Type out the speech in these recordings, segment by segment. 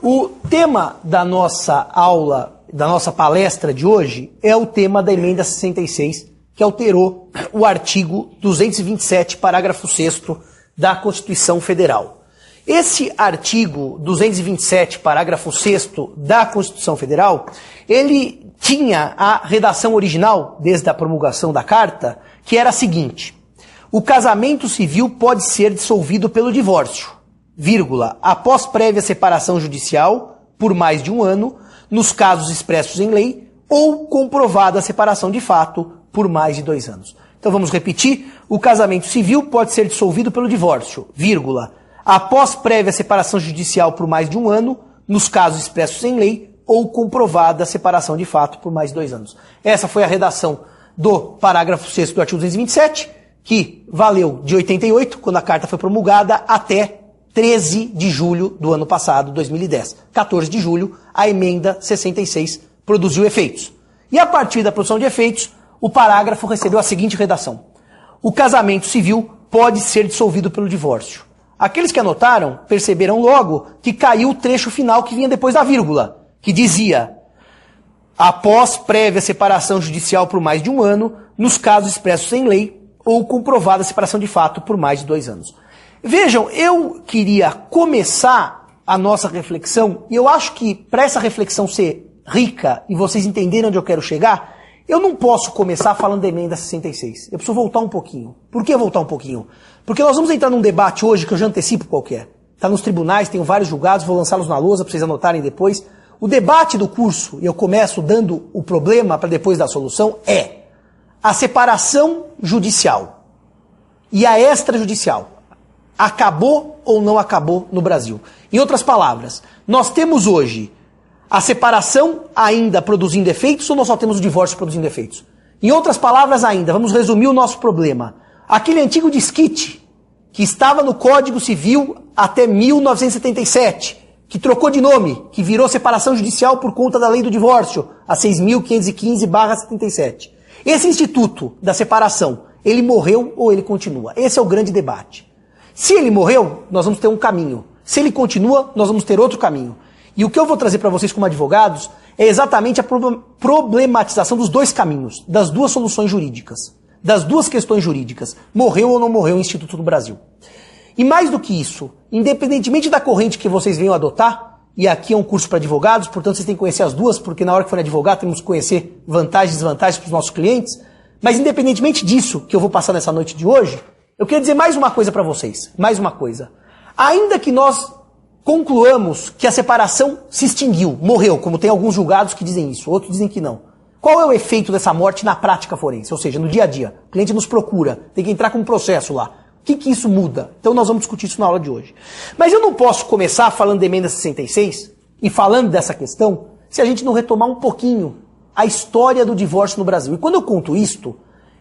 O tema da nossa aula, da nossa palestra de hoje, é o tema da emenda 66, que alterou o artigo 227, parágrafo 6º da Constituição Federal. Esse artigo 227, parágrafo 6º da Constituição Federal, ele tinha a redação original, desde a promulgação da Carta, que era a seguinte: o casamento civil pode ser dissolvido pelo divórcio, vírgula, após prévia separação judicial, por mais de um ano, nos casos expressos em lei, ou comprovada a separação de fato, por mais de 2 anos. Então vamos repetir: o casamento civil pode ser dissolvido pelo divórcio, vírgula, após prévia separação judicial por mais de um ano, nos casos expressos em lei, ou comprovada a separação de fato por mais de 2 anos. Essa foi a redação do parágrafo 6º do artigo 227, que valeu de 88, quando a Carta foi promulgada, até 13 de julho do ano passado, 2010. 14 de julho, a emenda 66 produziu efeitos. E a partir da produção de efeitos, o parágrafo recebeu a seguinte redação: o casamento civil pode ser dissolvido pelo divórcio. Aqueles que anotaram perceberam logo que caiu o trecho final que vinha depois da vírgula, que dizia: após prévia separação judicial por mais de um ano, nos casos expressos em lei, ou comprovada a separação de fato por mais de 2 anos. Vejam, eu queria começar a nossa reflexão, e eu acho que para essa reflexão ser rica e vocês entenderem onde eu quero chegar, eu não posso começar falando da emenda 66. Eu preciso voltar um pouquinho. Por que voltar um pouquinho? Porque nós vamos entrar num debate hoje que eu já antecipo qualquer. Está nos tribunais, tenho vários julgados, vou lançá-los na lousa para vocês anotarem depois. O debate do curso, e eu começo dando o problema para depois dar a solução, é a separação judicial e a extrajudicial. Acabou ou não acabou no Brasil? Em outras palavras, nós temos hoje a separação ainda produzindo efeitos ou nós só temos o divórcio produzindo efeitos? Em outras palavras ainda, vamos resumir o nosso problema. Aquele antigo disquite que estava no Código Civil até 1977, que trocou de nome, que virou separação judicial por conta da lei do divórcio, a 6.515/77. Esse instituto da separação, ele morreu ou ele continua? Esse é o grande debate. Se ele morreu, nós vamos ter um caminho. Se ele continua, nós vamos ter outro caminho. E o que eu vou trazer para vocês como advogados é exatamente a problematização dos dois caminhos, das duas soluções jurídicas, das duas questões jurídicas. Morreu ou não morreu o Instituto do Brasil? E mais do que isso, independentemente da corrente que vocês venham adotar, e aqui é um curso para advogados, portanto vocês têm que conhecer as duas, porque na hora que for advogado temos que conhecer vantagens e desvantagens para os nossos clientes, mas independentemente disso que eu vou passar nessa noite de hoje, eu queria dizer mais uma coisa para vocês, mais uma coisa. Ainda que nós concluamos que a separação se extinguiu, morreu, como tem alguns julgados que dizem isso, outros dizem que não. Qual é o efeito dessa morte na prática forense? Ou seja, no dia a dia. O cliente nos procura, tem que entrar com um processo lá. O que isso muda? Então nós vamos discutir isso na aula de hoje. Mas eu não posso começar falando da emenda 66 e falando dessa questão se a gente não retomar um pouquinho a história do divórcio no Brasil. E quando eu conto isto,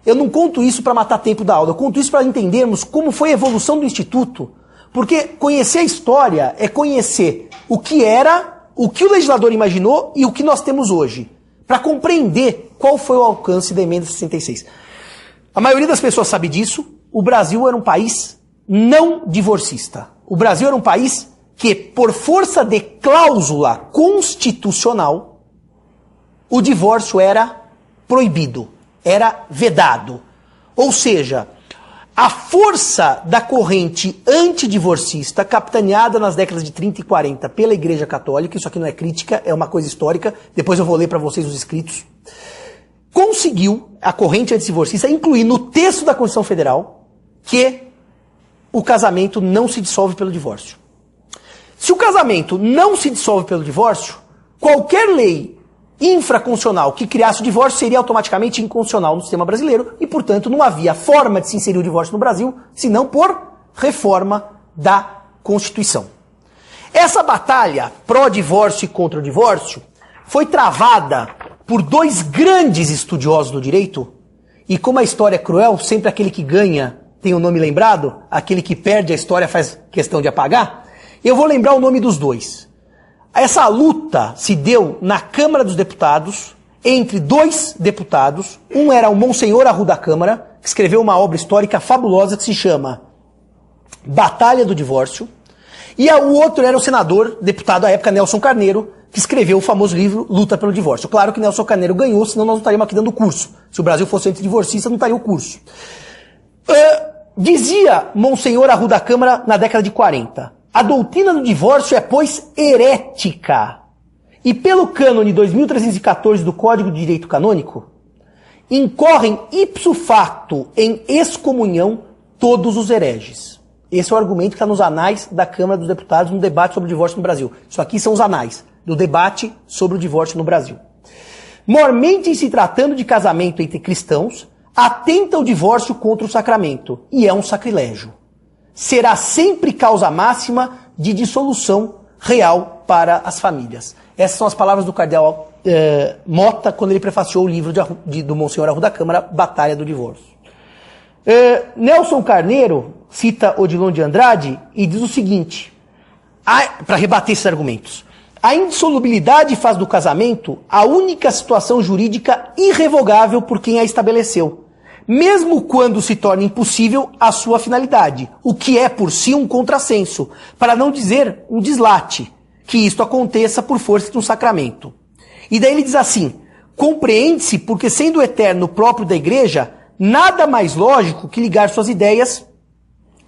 eu não conto isso para matar tempo da aula, eu conto isso para entendermos como foi a evolução do Instituto. Porque conhecer a história é conhecer o que era, o que o legislador imaginou e o que nós temos hoje. Para compreender qual foi o alcance da emenda 66. A maioria das pessoas sabe disso. O Brasil era um país não divorcista. O Brasil era um país que, por força de cláusula constitucional, o divórcio era proibido, era vedado. Ou seja, a força da corrente antidivorcista, capitaneada nas décadas de 30 e 40 pela Igreja Católica, isso aqui não é crítica, é uma coisa histórica, depois eu vou ler para vocês os escritos, conseguiu, a corrente antidivorcista, incluir no texto da Constituição Federal que o casamento não se dissolve pelo divórcio. Se o casamento não se dissolve pelo divórcio, qualquer lei infraconstitucional que criasse o divórcio seria automaticamente inconstitucional no sistema brasileiro e, portanto, não havia forma de se inserir o divórcio no Brasil, senão por reforma da Constituição. Essa batalha pró-divórcio e contra o divórcio foi travada por dois grandes estudiosos do direito, e como a história é cruel, sempre aquele que ganha tem o nome lembrado, aquele que perde a história faz questão de apagar, eu vou lembrar o nome dos dois. Essa luta se deu na Câmara dos Deputados, entre dois deputados. Um era o Monsenhor Arruda Câmara, que escreveu uma obra histórica fabulosa que se chama Batalha do Divórcio, E o outro era o senador, deputado à época, Nelson Carneiro, que escreveu o famoso livro Luta pelo Divórcio. Claro que Nelson Carneiro ganhou, senão nós não estaríamos aqui dando o curso. Se o Brasil fosse antidivorcista, não estaria o curso. Dizia Monsenhor Arruda Câmara na década de 40, a doutrina do divórcio é, pois, herética. E pelo cânone 2314 do Código de Direito Canônico, incorrem ipso facto em excomunhão todos os hereges. Esse é o argumento que está nos anais da Câmara dos Deputados no debate sobre o divórcio no Brasil. Isso aqui são os anais do debate sobre o divórcio no Brasil. Mormente em se tratando de casamento entre cristãos, atenta o divórcio contra o sacramento, e é um sacrilégio. Será sempre causa máxima de dissolução real para as famílias. Essas são as palavras do cardeal Mota, quando ele prefaciou o livro do Monsenhor Arruda Câmara, Batalha do Divórcio. Nelson Carneiro cita Odilon de Andrade e diz o seguinte, para rebater esses argumentos. A indissolubilidade faz do casamento a única situação jurídica irrevogável por quem a estabeleceu, mesmo quando se torna impossível a sua finalidade, o que é por si um contrassenso, para não dizer um dislate, que isto aconteça por força de um sacramento. E daí ele diz assim, compreende-se porque sendo o eterno próprio da igreja, nada mais lógico que ligar suas ideias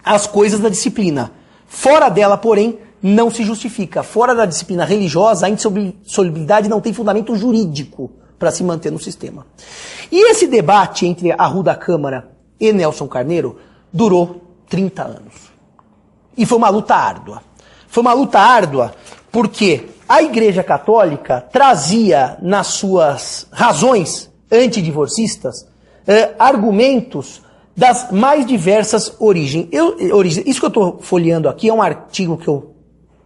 às coisas da disciplina. Fora dela, porém, não se justifica. Fora da disciplina religiosa, a indissolubilidade não tem fundamento jurídico para se manter no sistema. E esse debate entre Arruda Câmara e Nelson Carneiro durou 30 anos. E foi uma luta árdua. Foi uma luta árdua porque a Igreja Católica trazia nas suas razões antidivorcistas argumentos das mais diversas origens. Isso que eu estou folheando aqui é um artigo que eu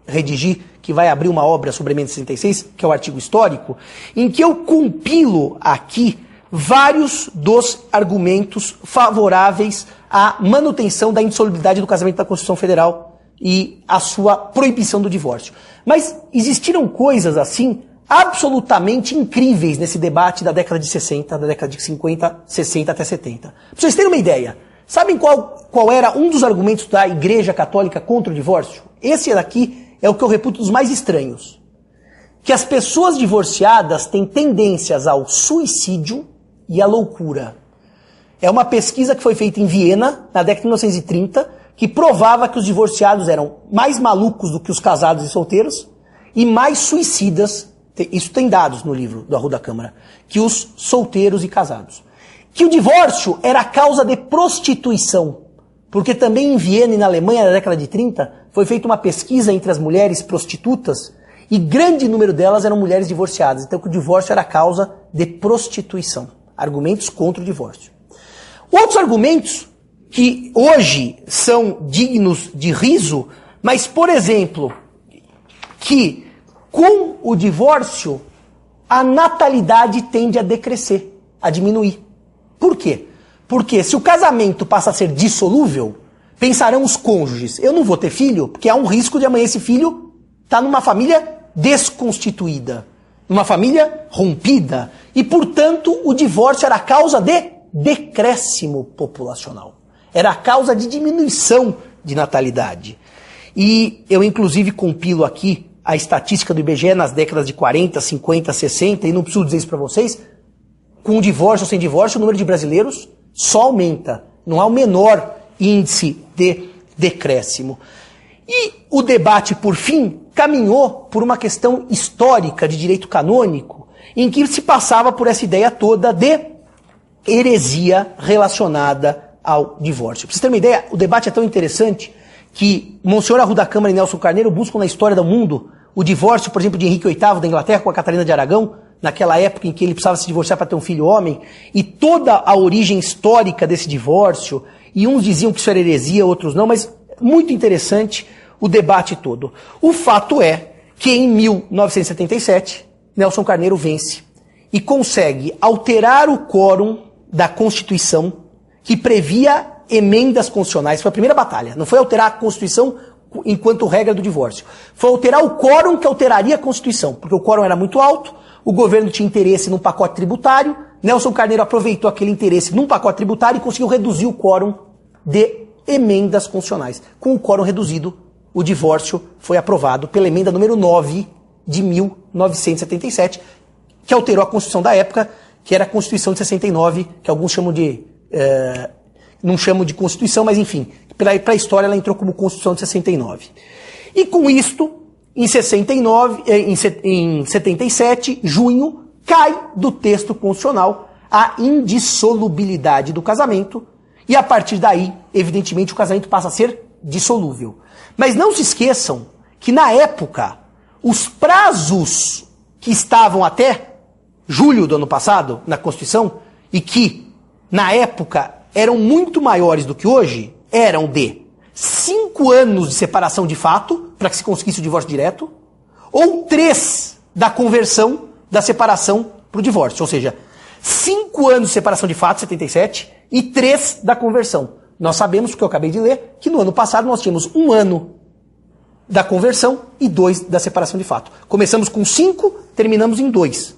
redigi, que vai abrir uma obra sobre a emenda 66, que é o artigo histórico, em que eu compilo aqui vários dos argumentos favoráveis à manutenção da indissolubilidade do casamento da Constituição Federal e a sua proibição do divórcio. Mas existiram coisas assim absolutamente incríveis nesse debate da década de 60, da década de 50, 60 até 70. Para vocês terem uma ideia, sabem qual era um dos argumentos da Igreja Católica contra o divórcio? Esse daqui é o que eu reputo dos mais estranhos. Que as pessoas divorciadas têm tendências ao suicídio e à loucura. É uma pesquisa que foi feita em Viena, na década de 1930, que provava que os divorciados eram mais malucos do que os casados e solteiros e mais suicidas, isso tem dados no livro do Arruda Câmara, que os solteiros e casados. Que o divórcio era a causa de prostituição, porque também em Viena e na Alemanha, na década de 30, foi feita uma pesquisa entre as mulheres prostitutas e grande número delas eram mulheres divorciadas. Então que o divórcio era a causa de prostituição. Argumentos contra o divórcio. Outros argumentos que hoje são dignos de riso, mas, por exemplo, que com o divórcio a natalidade tende a decrescer, a diminuir. Por quê? Porque se o casamento passa a ser dissolúvel, pensarão os cônjuges, eu não vou ter filho, porque há um risco de amanhã esse filho estar numa família desconstituída, numa família rompida, e portanto o divórcio era a causa de decréscimo populacional. Era a causa de diminuição de natalidade. E eu inclusive compilo aqui a estatística do IBGE nas décadas de 40, 50, 60, e não preciso dizer isso para vocês, com divórcio ou sem divórcio, o número de brasileiros só aumenta. Não há o menor índice de decréscimo. E o debate, por fim, caminhou por uma questão histórica de direito canônico, em que se passava por essa ideia toda de heresia relacionada ao divórcio. Para vocês terem uma ideia, o debate é tão interessante que Monsenhor Arruda Câmara e Nelson Carneiro buscam na história do mundo o divórcio, por exemplo, de Henrique VIII da Inglaterra com a Catarina de Aragão, naquela época em que ele precisava se divorciar para ter um filho homem, e toda a origem histórica desse divórcio, e uns diziam que isso era heresia, outros não, mas muito interessante o debate todo. O fato é que em 1977, Nelson Carneiro vence e consegue alterar o quórum da Constituição que previa emendas constitucionais. Foi a primeira batalha. Não foi alterar a Constituição enquanto regra do divórcio. Foi alterar o quórum que alteraria a Constituição, porque o quórum era muito alto, o governo tinha interesse num pacote tributário, Nelson Carneiro aproveitou aquele interesse num pacote tributário e conseguiu reduzir o quórum de emendas constitucionais. Com o quórum reduzido, o divórcio foi aprovado pela emenda número 9 de 1977, que alterou a Constituição da época, que era a Constituição de 69, que alguns chamam de... não chamam de Constituição, mas enfim, para a história ela entrou como Constituição de 69. E com isto, em 77, junho, cai do texto constitucional a indissolubilidade do casamento, e a partir daí, evidentemente, o casamento passa a ser dissolúvel. Mas não se esqueçam que na época, os prazos que estavam até julho do ano passado, na Constituição, e que, na época, eram muito maiores do que hoje, eram de 5 anos de separação de fato, para que se conseguisse o divórcio direto, ou 3 da conversão da separação para o divórcio. Ou seja, 5 anos de separação de fato, 77, e 3 da conversão. Nós sabemos, que eu acabei de ler, que no ano passado nós tínhamos 1 ano da conversão e 2 da separação de fato. Começamos com 5, terminamos em 2.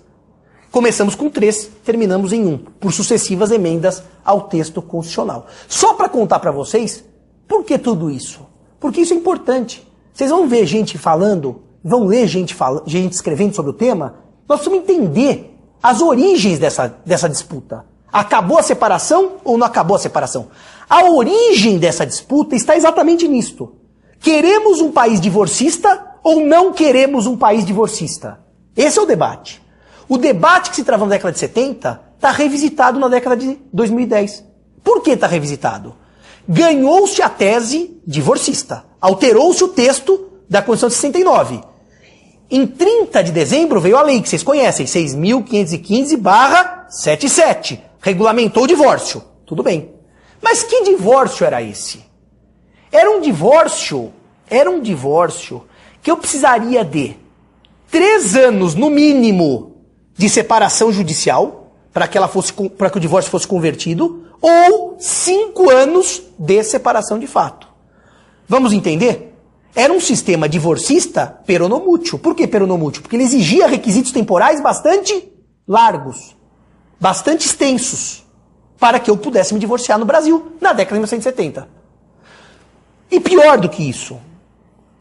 Começamos com 3, terminamos em 1, por sucessivas emendas ao texto constitucional. Só para contar para vocês, por que tudo isso? Porque isso é importante. Vocês vão ver gente falando, vão ler gente escrevendo sobre o tema, nós precisamos entender as origens dessa disputa. Acabou a separação ou não acabou a separação? A origem dessa disputa está exatamente nisto. Queremos um país divorcista ou não queremos um país divorcista? Esse é o debate. O debate que se travou na década de 70 está revisitado na década de 2010. Por que está revisitado? Ganhou-se a tese divorcista. Alterou-se o texto da Constituição de 69. Em 30 de dezembro veio a lei que vocês conhecem, 6.515/77. Regulamentou o divórcio. Tudo bem. Mas que divórcio era esse? Era um divórcio que eu precisaria de 3 anos, no mínimo, de separação judicial, para que o divórcio fosse convertido, ou 5 anos de separação de fato. Vamos entender? Era um sistema divorcista peronomútil. Por que peronomútil? Porque ele exigia requisitos temporais bastante largos, bastante extensos, para que eu pudesse me divorciar no Brasil, na década de 1970. E pior do que isso,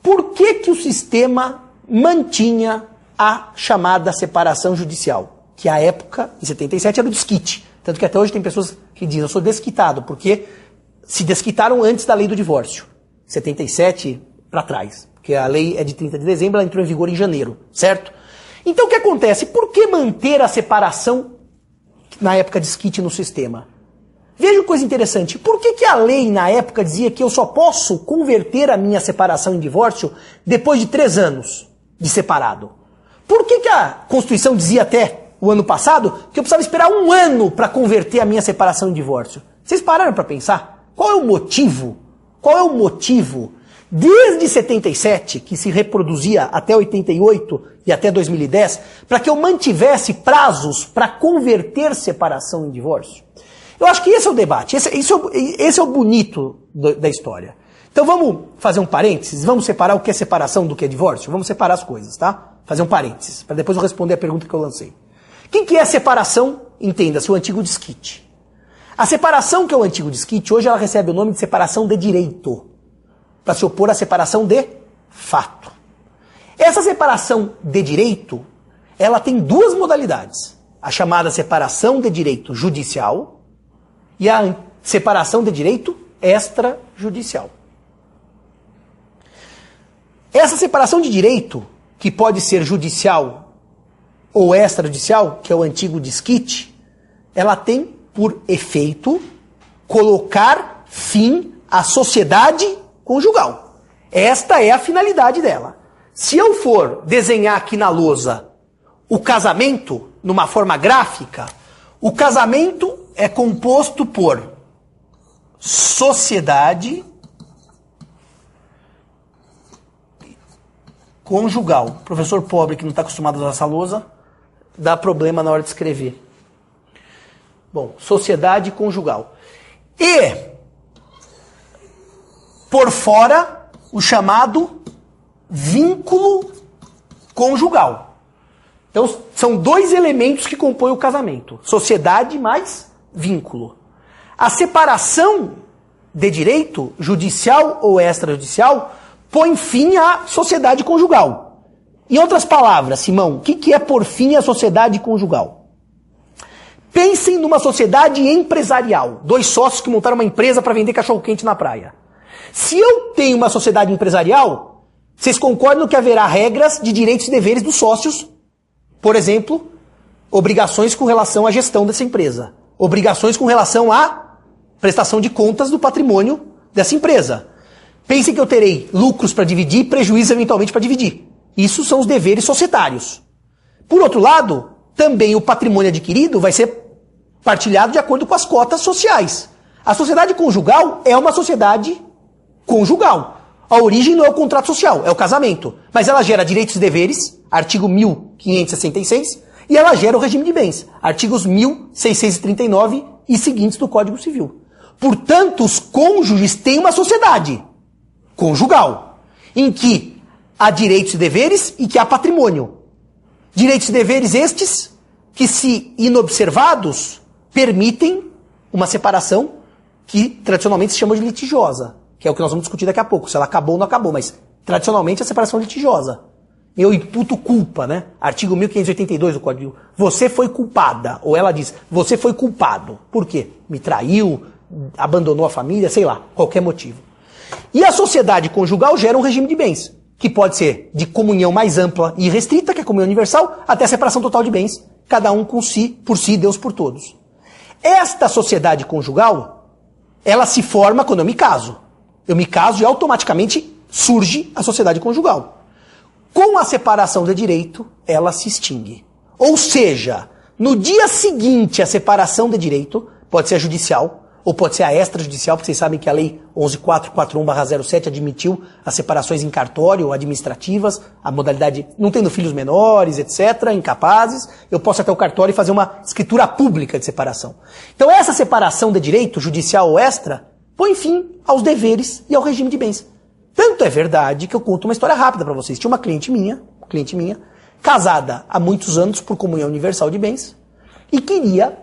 por que o sistema mantinha a chamada separação judicial? Que à época, em 77, era o desquite. Tanto que até hoje tem pessoas que dizem, eu sou desquitado, porque se desquitaram antes da lei do divórcio. 77 para trás. Porque a lei é de 30 de dezembro, ela entrou em vigor em janeiro, certo? Então o que acontece? Por que manter a separação na época de desquite no sistema? Veja coisa interessante. Por que a lei na época dizia que eu só posso converter a minha separação em divórcio depois de 3 anos de separado? Por que a Constituição dizia até o ano passado que eu precisava esperar 1 ano para converter a minha separação em divórcio? Vocês pararam para pensar? Qual é o motivo? Qual é o motivo? Desde 77, que se reproduzia até 88 e até 2010, para que eu mantivesse prazos para converter separação em divórcio? Eu acho que esse é o debate, esse é o bonito da história. Então vamos fazer um parênteses, vamos separar o que é separação do que é divórcio? Vamos separar as coisas, tá? Fazer um parênteses, para depois eu responder a pergunta que eu lancei. O que é separação? Entenda-se, o antigo desquite. A separação que é o antigo desquite, hoje ela recebe o nome de separação de direito, para se opor à separação de fato. Essa separação de direito, ela tem 2 modalidades. A chamada separação de direito judicial e a separação de direito extrajudicial. Essa separação de direito, que pode ser judicial ou extrajudicial, que é o antigo desquite, ela tem por efeito colocar fim à sociedade conjugal. Esta é a finalidade dela. Se eu for desenhar aqui na lousa o casamento, numa forma gráfica, o casamento é composto por sociedade conjugal. Professor pobre que não está acostumado a usar essa lousa, dá problema na hora de escrever. Bom, sociedade conjugal. E, por fora, o chamado vínculo conjugal. Então, são 2 elementos que compõem o casamento. Sociedade mais vínculo. A separação de direito, judicial ou extrajudicial, põe fim à sociedade conjugal. Em outras palavras, Simão, o que é pôr fim à sociedade conjugal? Pensem numa sociedade empresarial. 2 sócios que montaram uma empresa para vender cachorro-quente na praia. Se eu tenho uma sociedade empresarial, vocês concordam que haverá regras de direitos e deveres dos sócios? Por exemplo, obrigações com relação à gestão dessa empresa. Obrigações com relação à prestação de contas do patrimônio dessa empresa. Pensem que eu terei lucros para dividir e prejuízos eventualmente para dividir. Isso são os deveres societários. Por outro lado, também o patrimônio adquirido vai ser partilhado de acordo com as cotas sociais. A sociedade conjugal é uma sociedade conjugal. A origem não é o contrato social, é o casamento. Mas ela gera direitos e deveres, artigo 1566, e ela gera o regime de bens, artigos 1639 e seguintes do Código Civil. Portanto, os cônjuges têm uma sociedade conjugal, em que há direitos e deveres e que há patrimônio. Direitos e deveres estes que, se inobservados, permitem uma separação que tradicionalmente se chama de litigiosa, que é o que nós vamos discutir daqui a pouco, se ela acabou ou não acabou, mas tradicionalmente a separação é litigiosa. Eu imputo culpa, né? Artigo 1582 do Código. Você foi culpada, ou ela diz, você foi culpado. Por quê? Me traiu, abandonou a família, sei lá, qualquer motivo. E a sociedade conjugal gera um regime de bens, que pode ser de comunhão mais ampla e restrita, que é a comunhão universal, até a separação total de bens, cada um com si, por si, Deus por todos. Esta sociedade conjugal, ela se forma quando eu me caso. Eu me caso e automaticamente surge a sociedade conjugal. Com a separação de direito, ela se extingue. Ou seja, no dia seguinte à separação de direito, pode ser a judicial, ou pode ser a extrajudicial, porque vocês sabem que a lei 11.441/07 admitiu as separações em cartório, administrativas, a modalidade, não tendo filhos menores, etc., incapazes, eu posso até o cartório fazer uma escritura pública de separação. Então essa separação de direito, judicial ou extra, põe fim aos deveres e ao regime de bens. Tanto é verdade que eu conto uma história rápida para vocês. Tinha uma cliente minha, casada há muitos anos por comunhão universal de bens, e queria...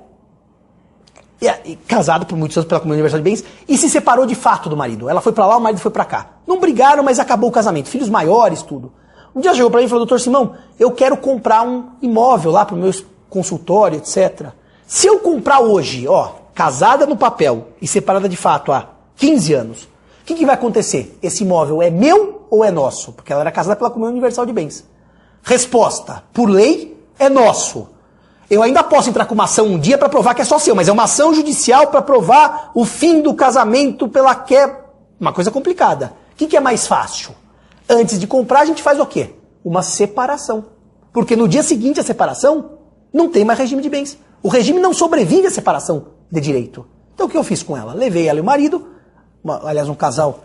casada por muitos anos pela comunhão universal de bens, e se separou de fato do marido. Ela foi para lá, o marido foi para cá. Não brigaram, mas acabou o casamento. Filhos maiores, tudo. Um dia chegou para mim e falou, doutor Simão, eu quero comprar um imóvel lá para o meu consultório, etc. Se eu comprar hoje, ó, casada no papel e separada de fato há 15 anos, o que vai acontecer? Esse imóvel é meu ou é nosso? Porque ela era casada pela comunhão universal de bens. Resposta, por lei, é nosso. Eu ainda posso entrar com uma ação um dia para provar que é só seu, mas é uma ação judicial para provar o fim do casamento pela quebra. Uma coisa complicada. O que é mais fácil? Antes de comprar, a gente faz o quê? Uma separação. Porque no dia seguinte à separação, não tem mais regime de bens. O regime não sobrevive à separação de direito. Então o que eu fiz com ela? Levei ela e o marido, aliás, um casal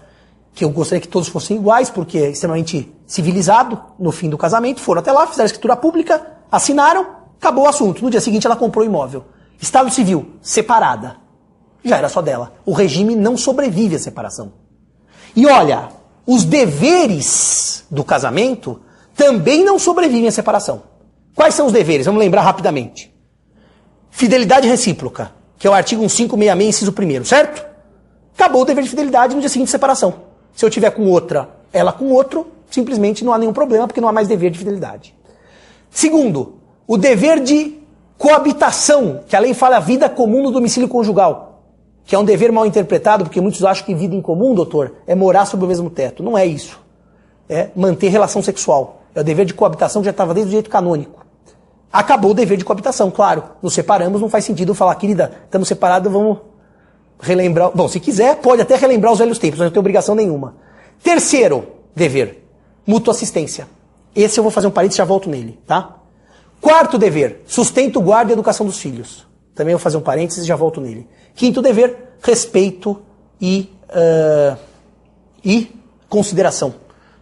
que eu gostaria que todos fossem iguais, porque é extremamente civilizado no fim do casamento, foram até lá, fizeram a escritura pública, assinaram, acabou o assunto. No dia seguinte ela comprou o imóvel. Estado civil, separada. Já era só dela. O regime não sobrevive à separação. E olha, os deveres do casamento também não sobrevivem à separação. Quais são os deveres? Vamos lembrar rapidamente. Fidelidade recíproca, que é o artigo 1566, inciso 1º, certo? Acabou o dever de fidelidade no dia seguinte de separação. Se eu tiver com outra, ela com outro, simplesmente não há nenhum problema, porque não há mais dever de fidelidade. Segundo, o dever de coabitação, que a lei fala a vida comum no domicílio conjugal, que é um dever mal interpretado, porque muitos acham que vida em comum, doutor, é morar sob o mesmo teto. Não é isso. É manter relação sexual. É o dever de coabitação que já estava desde o direito canônico. Acabou o dever de coabitação, claro. Nos separamos, não faz sentido falar, querida, estamos separados, vamos relembrar... Bom, se quiser, pode até relembrar os velhos tempos, mas não tem obrigação nenhuma. Terceiro dever, mútua assistência. Esse eu vou fazer um parênteses e já volto nele, tá? Quarto dever, sustento, guarda e educação dos filhos. Também vou fazer um parênteses e já volto nele. Quinto dever, respeito e consideração.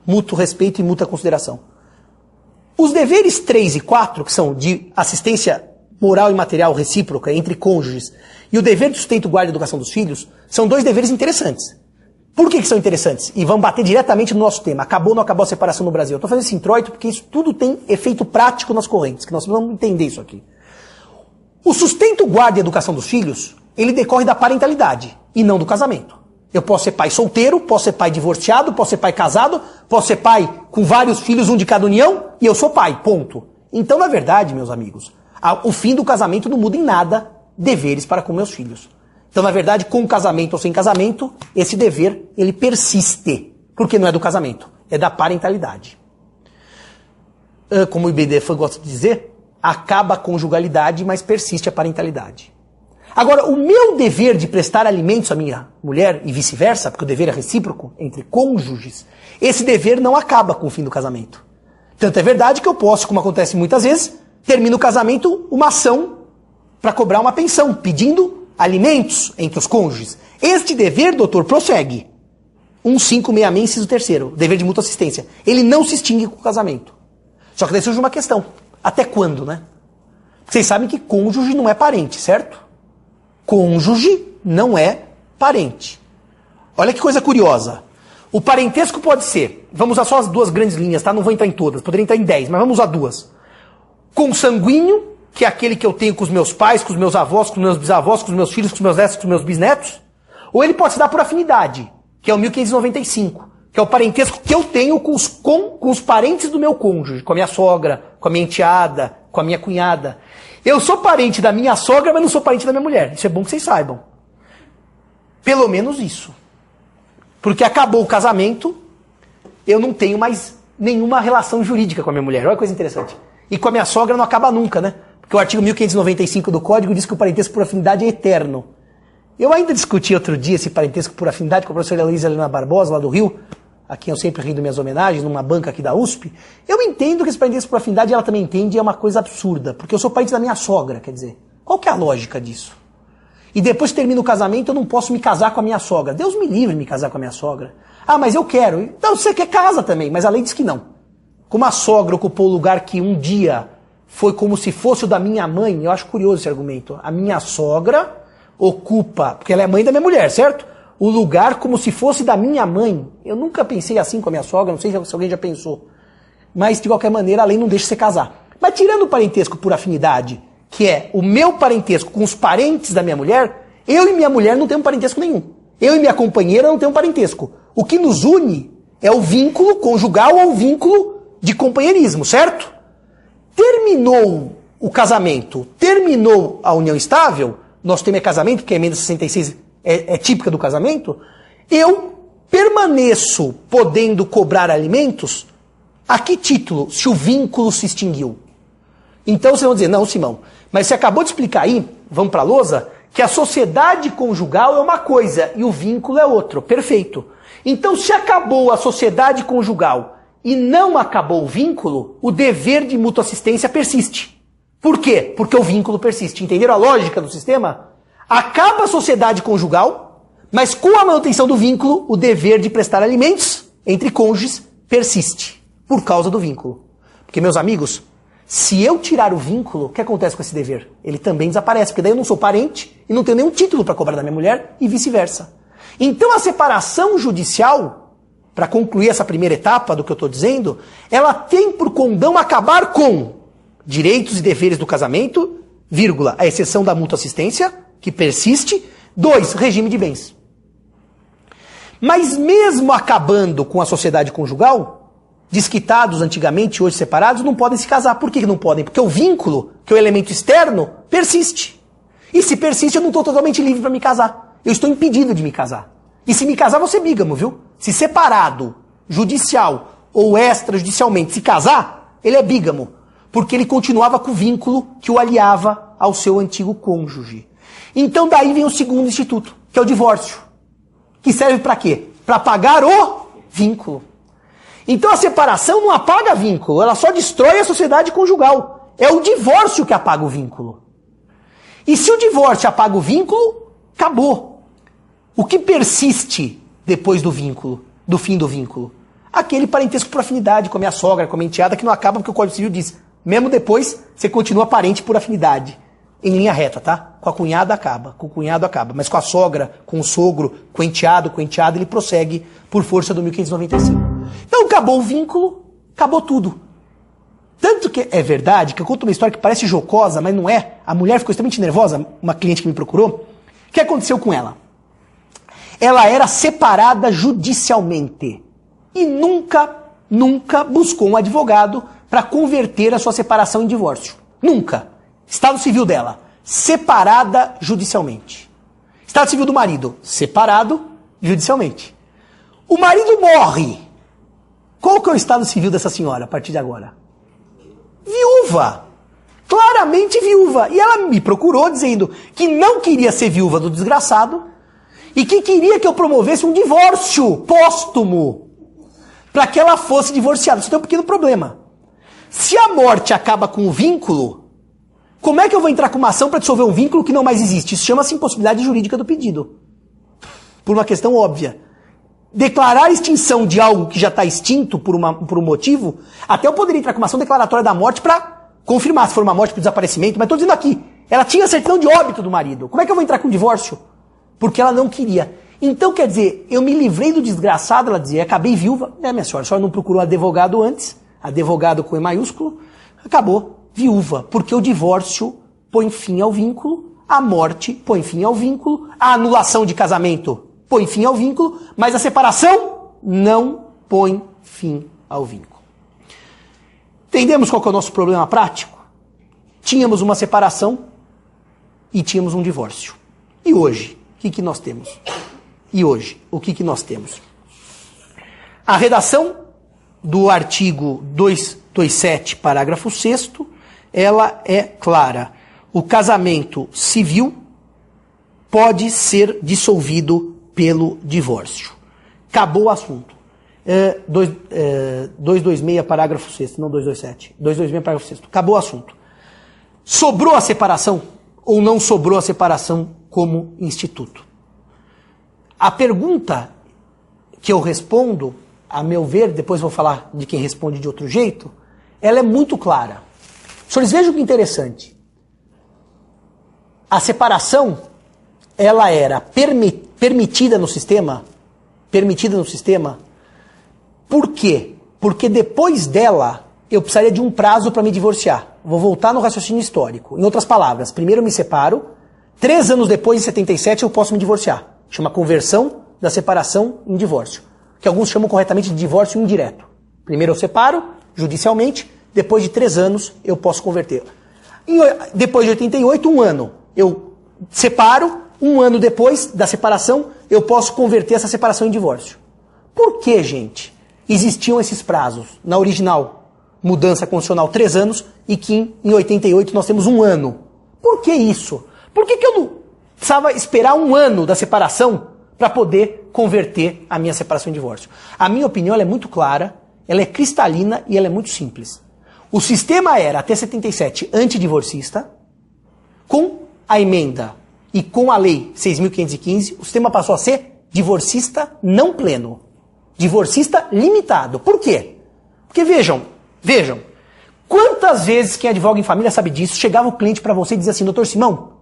Mútuo respeito e mútua consideração. Os deveres 3 e 4, que são de assistência moral e material recíproca entre cônjuges, e o dever de sustento, guarda e educação dos filhos, são dois deveres interessantes. Por que são interessantes? E vão bater diretamente no nosso tema. Acabou ou não acabou a separação no Brasil? Eu estou fazendo esse introito porque isso tudo tem efeito prático nas correntes, que nós vamos entender isso aqui. O sustento, guarda e educação dos filhos, ele decorre da parentalidade e não do casamento. Eu posso ser pai solteiro, posso ser pai divorciado, posso ser pai casado, posso ser pai com vários filhos, um de cada união, e eu sou pai, ponto. Então, na verdade, meus amigos, o fim do casamento não muda em nada deveres para com meus filhos. Então, na verdade, com casamento ou sem casamento, esse dever, ele persiste. Porque não é do casamento, é da parentalidade. Como o IBDF gosta de dizer, acaba a conjugalidade, mas persiste a parentalidade. Agora, o meu dever de prestar alimentos à minha mulher e vice-versa, porque o dever é recíproco entre cônjuges, esse dever não acaba com o fim do casamento. Tanto é verdade que eu posso, como acontece muitas vezes, termino o casamento, uma ação para cobrar uma pensão, pedindo alimentos entre os cônjuges. Este dever, doutor, prossegue. 1566, inciso 3º, dever de mútua assistência. Ele não se extingue com o casamento. Só que daí surge uma questão. Até quando, né? Vocês sabem que cônjuge não é parente, certo? Cônjuge não é parente. Olha que coisa curiosa. O parentesco pode ser, vamos usar só as duas grandes linhas, tá? Não vou entrar em todas, poderia entrar em 10, mas vamos usar duas. Consanguíneo, que é aquele que eu tenho com os meus pais, com os meus avós, com os meus bisavós, com os meus filhos, com os meus netos, com os meus bisnetos. Ou ele pode se dar por afinidade, que é o 1595, que é o parentesco que eu tenho com os parentes do meu cônjuge, com a minha sogra, com a minha enteada, com a minha cunhada. Eu sou parente da minha sogra, mas não sou parente da minha mulher. Isso é bom que vocês saibam. Pelo menos isso. Porque acabou o casamento, eu não tenho mais nenhuma relação jurídica com a minha mulher. Olha que coisa interessante. E com a minha sogra não acaba nunca, né? Porque o artigo 1595 do Código diz que o parentesco por afinidade é eterno. Eu ainda discuti outro dia esse parentesco por afinidade com a professora Heloísa Helena Barbosa, lá do Rio, a quem eu sempre rindo minhas homenagens, numa banca aqui da USP. Eu entendo que esse parentesco por afinidade, ela também entende, é uma coisa absurda, porque eu sou parente da minha sogra, quer dizer. Qual que é a lógica disso? E depois que termina o casamento, eu não posso me casar com a minha sogra. Deus me livre de me casar com a minha sogra. Ah, mas eu quero. Então você quer casa também, mas a lei diz que não. Como a sogra ocupou o lugar que um dia foi como se fosse o da minha mãe, eu acho curioso esse argumento. A minha sogra ocupa, porque ela é mãe da minha mulher, certo? O lugar como se fosse da minha mãe. Eu nunca pensei assim com a minha sogra, não sei se alguém já pensou. Mas, de qualquer maneira, a lei não deixa você casar. Mas tirando o parentesco por afinidade, que é o meu parentesco com os parentes da minha mulher, eu e minha mulher não temos parentesco nenhum. Eu e minha companheira não temos parentesco. O que nos une é o vínculo conjugal ou o vínculo de companheirismo, certo? Terminou o casamento, terminou a união estável, nós temos casamento, porque a emenda 66 é típica do casamento, eu permaneço podendo cobrar alimentos a que título? Se o vínculo se extinguiu. Então vocês vão dizer, não, Simão, mas você acabou de explicar aí, vamos para a lousa, que a sociedade conjugal é uma coisa e o vínculo é outro. Perfeito. Então se acabou a sociedade conjugal e não acabou o vínculo, o dever de mútua assistência persiste. Por quê? Porque o vínculo persiste. Entenderam a lógica do sistema? Acaba a sociedade conjugal, mas com a manutenção do vínculo, o dever de prestar alimentos entre cônjuges persiste, por causa do vínculo. Porque, meus amigos, se eu tirar o vínculo, o que acontece com esse dever? Ele também desaparece, porque daí eu não sou parente e não tenho nenhum título para cobrar da minha mulher e vice-versa. Então a separação judicial, para concluir essa primeira etapa do que eu estou dizendo, ela tem por condão acabar com direitos e deveres do casamento, vírgula, a exceção da mútua assistência, que persiste. 2, regime de bens. Mas mesmo acabando com a sociedade conjugal, desquitados antigamente, hoje separados, não podem se casar. Por que não podem? Porque o vínculo, que é o elemento externo, persiste. E se persiste, eu não estou totalmente livre para me casar. Eu estou impedido de me casar. E se me casar, vou ser bígamo, viu? Se separado, judicial ou extrajudicialmente, se casar, ele é bígamo. Porque ele continuava com o vínculo que o aliava ao seu antigo cônjuge. Então daí vem o segundo instituto, que é o divórcio. Que serve para quê? Para apagar o vínculo. Então a separação não apaga vínculo, ela só destrói a sociedade conjugal. É o divórcio que apaga o vínculo. E se o divórcio apaga o vínculo, acabou. O que persiste depois do vínculo, do fim do vínculo? Aquele parentesco por afinidade com a minha sogra, com a minha enteada, que não acaba porque o Código Civil diz. Mesmo depois, você continua parente por afinidade. Em linha reta, tá? Com a cunhada acaba, com o cunhado acaba. Mas com a sogra, com o sogro, com o enteado, ele prossegue por força do 1595. Então acabou o vínculo, acabou tudo. Tanto que é verdade que eu conto uma história que parece jocosa, mas não é. A mulher ficou extremamente nervosa, uma cliente que me procurou. O que aconteceu com ela? ela era separada judicialmente e nunca buscou um advogado para converter a sua separação em divórcio. Nunca. Estado civil dela, separada judicialmente. Estado civil do marido, separado judicialmente. O marido morre. Qual que é o estado civil dessa senhora a partir de agora? Viúva. Claramente viúva. E ela me procurou dizendo que não queria ser viúva do desgraçado e que queria que eu promovesse um divórcio póstumo para que ela fosse divorciada. Isso tem um pequeno problema. Se a morte acaba com o vínculo, como é que eu vou entrar com uma ação para dissolver um vínculo que não mais existe? Isso chama-se impossibilidade jurídica do pedido. Por uma questão óbvia. Declarar a extinção de algo que já está extinto por um motivo, até eu poderia entrar com uma ação declaratória da morte para confirmar se for uma morte por desaparecimento, mas estou dizendo aqui, ela tinha certidão de óbito do marido. Como é que eu vou entrar com divórcio? Porque ela não queria. Então, quer dizer, eu me livrei do desgraçado, ela dizia, acabei viúva. Minha senhora, a senhora não procurou advogado antes, advogado com E maiúsculo, acabou viúva, porque o divórcio põe fim ao vínculo, a morte põe fim ao vínculo, a anulação de casamento põe fim ao vínculo, mas a separação não põe fim ao vínculo. Entendemos qual que é o nosso problema prático? Tínhamos uma separação e tínhamos um divórcio. E hoje, o que nós temos? E hoje, o que nós temos? A redação do artigo 227, parágrafo 6º, ela é clara. O casamento civil pode ser dissolvido pelo divórcio. Acabou o assunto. 226, parágrafo 6º, não 227. 226, parágrafo 6º. Acabou o assunto. Sobrou a separação ou não sobrou a separação como instituto? A pergunta que eu respondo, a meu ver, depois vou falar de quem responde de outro jeito, ela é muito clara. Senhores, vejam que interessante. A separação, ela era permitida no sistema. Por quê? Porque depois dela, eu precisaria de um prazo para me divorciar. Vou voltar no raciocínio histórico. Em outras palavras, primeiro eu me separo, 3 anos depois, em 77, eu posso me divorciar. Chama conversão da separação em divórcio. Que alguns chamam corretamente de divórcio indireto. Primeiro eu separo, judicialmente, depois de 3 anos eu posso converter. Depois de 88, 1 ano, eu separo, 1 ano depois da separação, eu posso converter essa separação em divórcio. Por que, gente, existiam esses prazos? Na original, mudança constitucional 3 anos, e que em 88 nós temos 1 ano. Por que isso? Por que eu não precisava esperar 1 ano da separação para poder converter a minha separação em divórcio? A minha opinião ela é muito clara, ela é cristalina e ela é muito simples. O sistema era, até 77, antidivorcista. Com a emenda e com a lei 6.515, o sistema passou a ser divorcista não pleno. Divorcista limitado. Por quê? Porque vejam, quantas vezes quem advoga em família sabe disso, chegava o cliente para você e dizia assim, doutor Simão,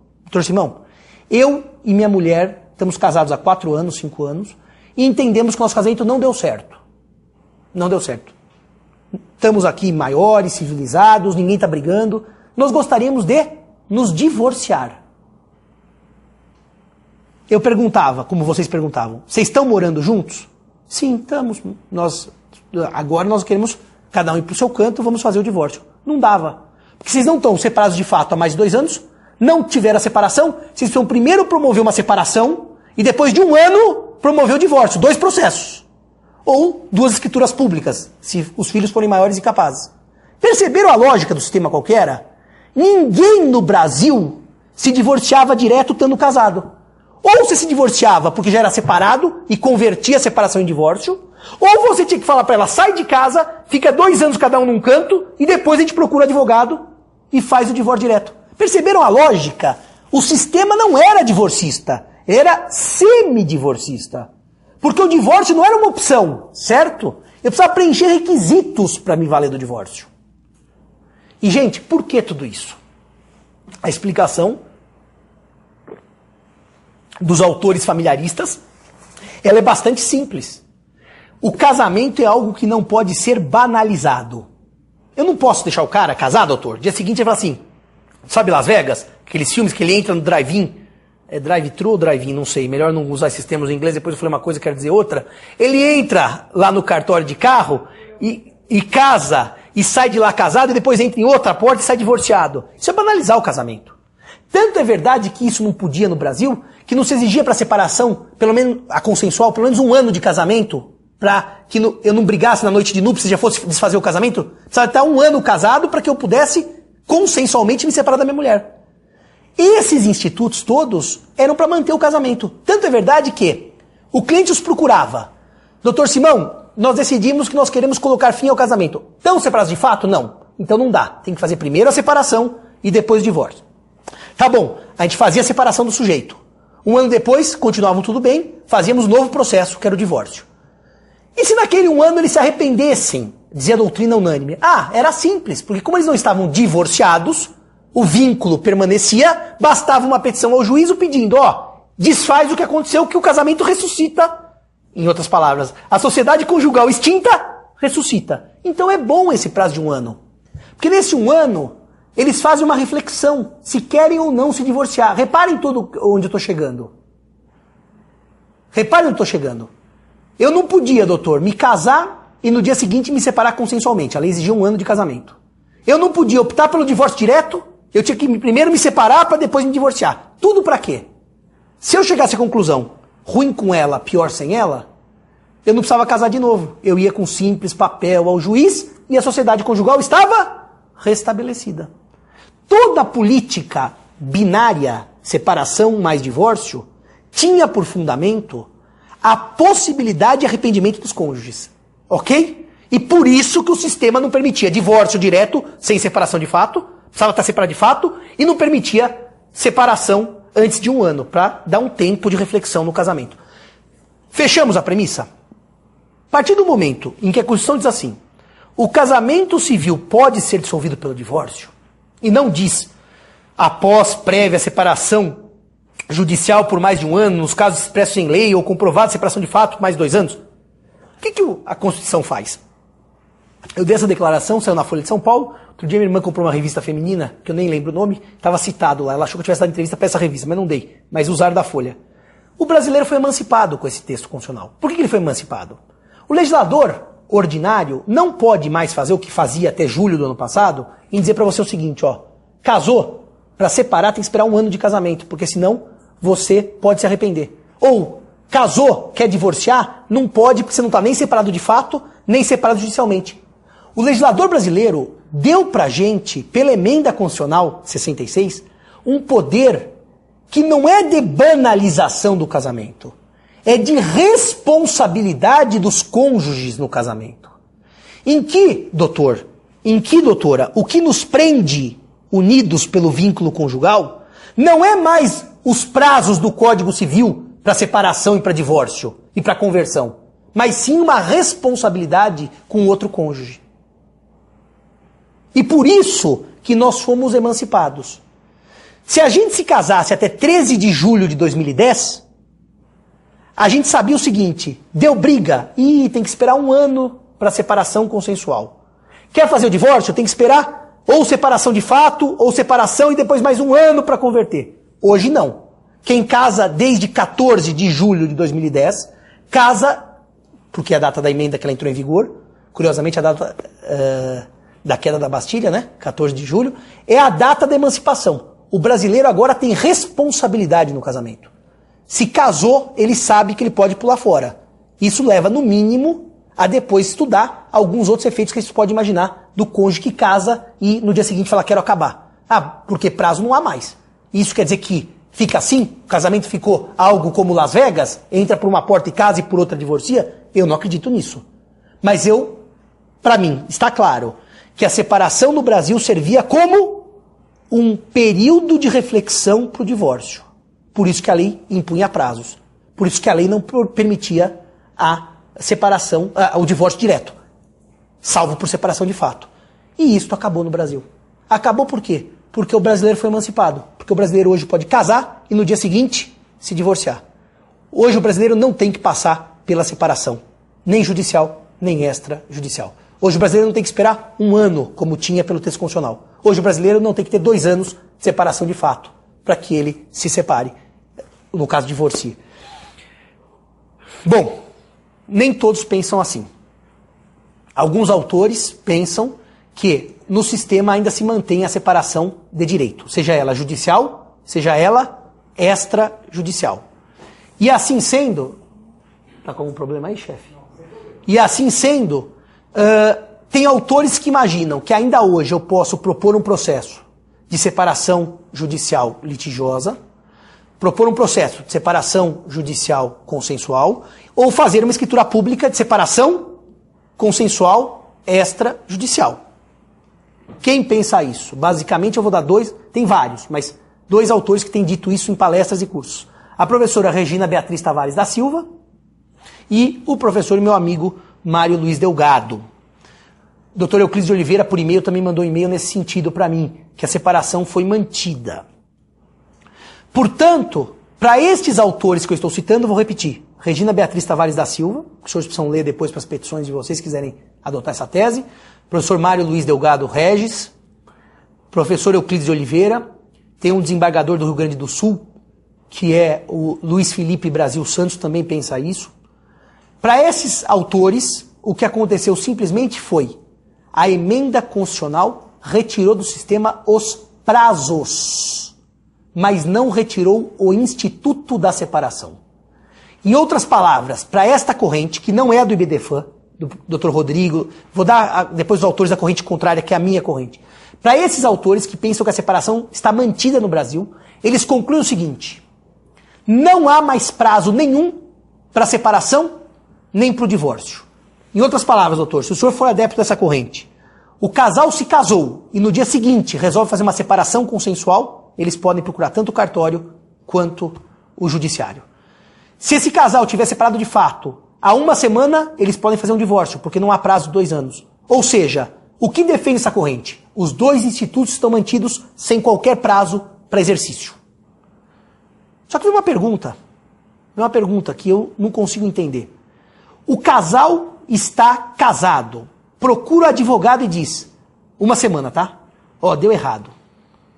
eu e minha mulher estamos casados há 4 anos, 5 anos, e entendemos que o nosso casamento não deu certo. Não deu certo. Estamos aqui maiores, civilizados, ninguém está brigando. Nós gostaríamos de nos divorciar. Eu perguntava, como vocês perguntavam, vocês estão morando juntos? Sim, estamos. Agora nós queremos cada um ir para o seu canto, vamos fazer o divórcio. Não dava. Porque vocês não estão separados de fato há mais de 2 anos, não tiveram a separação, vocês precisam primeiro promover uma separação e depois de 1 ano promover o divórcio. 2 processos. Ou 2 escrituras públicas, se os filhos forem maiores e capazes. Perceberam a lógica do sistema qualquer? Ninguém no Brasil se divorciava direto estando casado. Ou você se divorciava porque já era separado e convertia a separação em divórcio, ou você tinha que falar para ela, sai de casa, fica 2 anos cada um num canto, e depois a gente procura advogado e faz o divórcio direto. Perceberam a lógica? O sistema não era divorcista, era semidivorcista. Porque o divórcio não era uma opção, certo? Eu precisava preencher requisitos para me valer do divórcio. E, gente, por que tudo isso? A explicação dos autores familiaristas, ela é bastante simples. O casamento é algo que não pode ser banalizado. Eu não posso deixar o cara casado, doutor, dia seguinte ele fala assim, sabe Las Vegas? Aqueles filmes que ele entra no drive-in é drive-thru ou drive-in, não sei, melhor não usar esses termos em inglês, depois eu falei uma coisa, quero dizer outra. Ele entra lá no cartório de carro e casa, e sai de lá casado, e depois entra em outra porta e sai divorciado. Isso é banalizar o casamento. Tanto é verdade que isso não podia no Brasil, que não se exigia para separação, pelo menos a consensual, pelo menos 1 ano de casamento, para que eu não brigasse na noite de núpcias e já fosse desfazer o casamento. Precisava estar 1 ano casado para que eu pudesse consensualmente me separar da minha mulher. Esses institutos todos eram para manter o casamento. Tanto é verdade que o cliente os procurava. Doutor Simão, nós decidimos que nós queremos colocar fim ao casamento. Estão separados de fato? Não. Então não dá. Tem que fazer primeiro a separação e depois o divórcio. Tá bom, a gente fazia a separação do sujeito. 1 ano depois, continuavam tudo bem, fazíamos um novo processo, que era o divórcio. E se naquele 1 ano eles se arrependessem, dizia a doutrina unânime? Ah, era simples, porque como eles não estavam divorciados, o vínculo permanecia, bastava uma petição ao juízo pedindo, desfaz o que aconteceu, que o casamento ressuscita. Em outras palavras, a sociedade conjugal extinta, ressuscita. Então é bom esse prazo de 1 ano. Porque nesse 1 ano, eles fazem uma reflexão, se querem ou não se divorciar. Reparem tudo onde eu estou chegando. Reparem onde eu estou chegando. Eu não podia, doutor, me casar e no dia seguinte me separar consensualmente. A lei exigia 1 ano de casamento. Eu não podia optar pelo divórcio direto, eu tinha que primeiro me separar para depois me divorciar. Tudo para quê? Se eu chegasse à conclusão, ruim com ela, pior sem ela, eu não precisava casar de novo. Eu ia com simples papel ao juiz e a sociedade conjugal estava restabelecida. Toda a política binária, separação mais divórcio, tinha por fundamento a possibilidade de arrependimento dos cônjuges. Ok? E por isso que o sistema não permitia divórcio direto, sem separação de fato, precisava estar separado de fato, e não permitia separação antes de 1 ano, para dar um tempo de reflexão no casamento. Fechamos a premissa? A partir do momento em que a Constituição diz assim, o casamento civil pode ser dissolvido pelo divórcio, e não diz, após prévia separação judicial por mais de 1 ano, nos casos expressos em lei ou comprovada separação de fato por mais de 2 anos, o que a Constituição faz? Eu dei essa declaração, saiu na Folha de São Paulo. Outro dia minha irmã comprou uma revista feminina, que eu nem lembro o nome, estava citado lá. Ela achou que eu tivesse dado entrevista para essa revista, mas não dei. Mas usaram da Folha. O brasileiro foi emancipado com esse texto constitucional. Por que ele foi emancipado? O legislador ordinário não pode mais fazer o que fazia até julho do ano passado, em dizer para você o seguinte, casou, para separar tem que esperar 1 ano de casamento, porque senão você pode se arrepender. Ou casou, quer divorciar, não pode, porque você não está nem separado de fato, nem separado judicialmente. O legislador brasileiro deu pra gente, pela emenda constitucional 66, um poder que não é de banalização do casamento, é de responsabilidade dos cônjuges no casamento. Em que, doutora, o que nos prende unidos pelo vínculo conjugal não é mais os prazos do Código Civil para separação e para divórcio e para conversão, mas sim uma responsabilidade com o outro cônjuge. E por isso que nós fomos emancipados. Se a gente se casasse até 13 de julho de 2010, a gente sabia o seguinte, deu briga, tem que esperar 1 ano para separação consensual. Quer fazer o divórcio? Tem que esperar ou separação de fato, ou separação e depois mais 1 ano para converter. Hoje não. Quem casa desde 14 de julho de 2010, casa, porque é a data da emenda que ela entrou em vigor, curiosamente a data da queda da Bastilha, né? 14 de julho, é a data da emancipação. O brasileiro agora tem responsabilidade no casamento. Se casou, ele sabe que ele pode pular fora. Isso leva, no mínimo, a depois estudar alguns outros efeitos que a gente pode imaginar do cônjuge que casa e no dia seguinte fala, quero acabar. Porque prazo não há mais. Isso quer dizer que fica assim? O casamento ficou algo como Las Vegas? Entra por uma porta e casa e por outra divorcia? Eu não acredito nisso. Mas para mim, está claro que a separação no Brasil servia como um período de reflexão para o divórcio. Por isso que a lei impunha prazos. Por isso que a lei não permitia a separação, o divórcio direto, salvo por separação de fato. E isso acabou no Brasil. Acabou por quê? Porque o brasileiro foi emancipado. Porque o brasileiro hoje pode casar e no dia seguinte se divorciar. Hoje o brasileiro não tem que passar pela separação, nem judicial, nem extrajudicial. Hoje o brasileiro não tem que esperar 1 ano, como tinha pelo texto constitucional. Hoje o brasileiro não tem que ter 2 anos de separação de fato, para que ele se separe. no caso divorcie. Bom, nem todos pensam assim. Alguns autores pensam que no sistema ainda se mantém a separação de direito, seja ela judicial, seja ela extrajudicial. E assim sendo... Tá com algum problema aí, chefe? E assim sendo, tem autores que imaginam que ainda hoje eu posso propor um processo de separação judicial litigiosa, propor um processo de separação judicial consensual, ou fazer uma escritura pública de separação consensual extrajudicial. Quem pensa isso? Basicamente eu vou dar dois, tem vários, mas dois autores que têm dito isso em palestras e cursos. A professora Regina Beatriz Tavares da Silva e o professor e meu amigo Mário Luiz Delgado. O Dr. Euclides de Oliveira, por e-mail, também mandou um e-mail nesse sentido para mim, que a separação foi mantida. Portanto, para estes autores que eu estou citando, eu vou repetir. Regina Beatriz Tavares da Silva, que os senhores precisam ler depois para as petições de vocês, quiserem adotar essa tese. Professor Mário Luiz Delgado Regis. Professor Euclides de Oliveira. Tem um desembargador do Rio Grande do Sul, que é o Luiz Felipe Brasil Santos, também pensa isso. Para esses autores, o que aconteceu simplesmente foi a emenda constitucional retirou do sistema os prazos, mas não retirou o instituto da separação. Em outras palavras, para esta corrente, que não é a do IBDFAN, do Dr. Rodrigo, vou dar depois os autores da corrente contrária, que é a minha corrente. Para esses autores que pensam que a separação está mantida no Brasil, eles concluem o seguinte: não há mais prazo nenhum para a separação, nem para o divórcio. Em outras palavras, doutor, se o senhor for adepto dessa corrente, o casal se casou e no dia seguinte resolve fazer uma separação consensual, eles podem procurar tanto o cartório quanto o judiciário. Se esse casal tiver separado de fato, há uma semana eles podem fazer um divórcio, porque não há prazo de 2 anos. Ou seja, o que defende essa corrente? Os dois institutos estão mantidos sem qualquer prazo para exercício. Só que vem uma pergunta que eu não consigo entender. O casal está casado, procura o advogado e diz, 1 semana, tá? Ó, deu errado.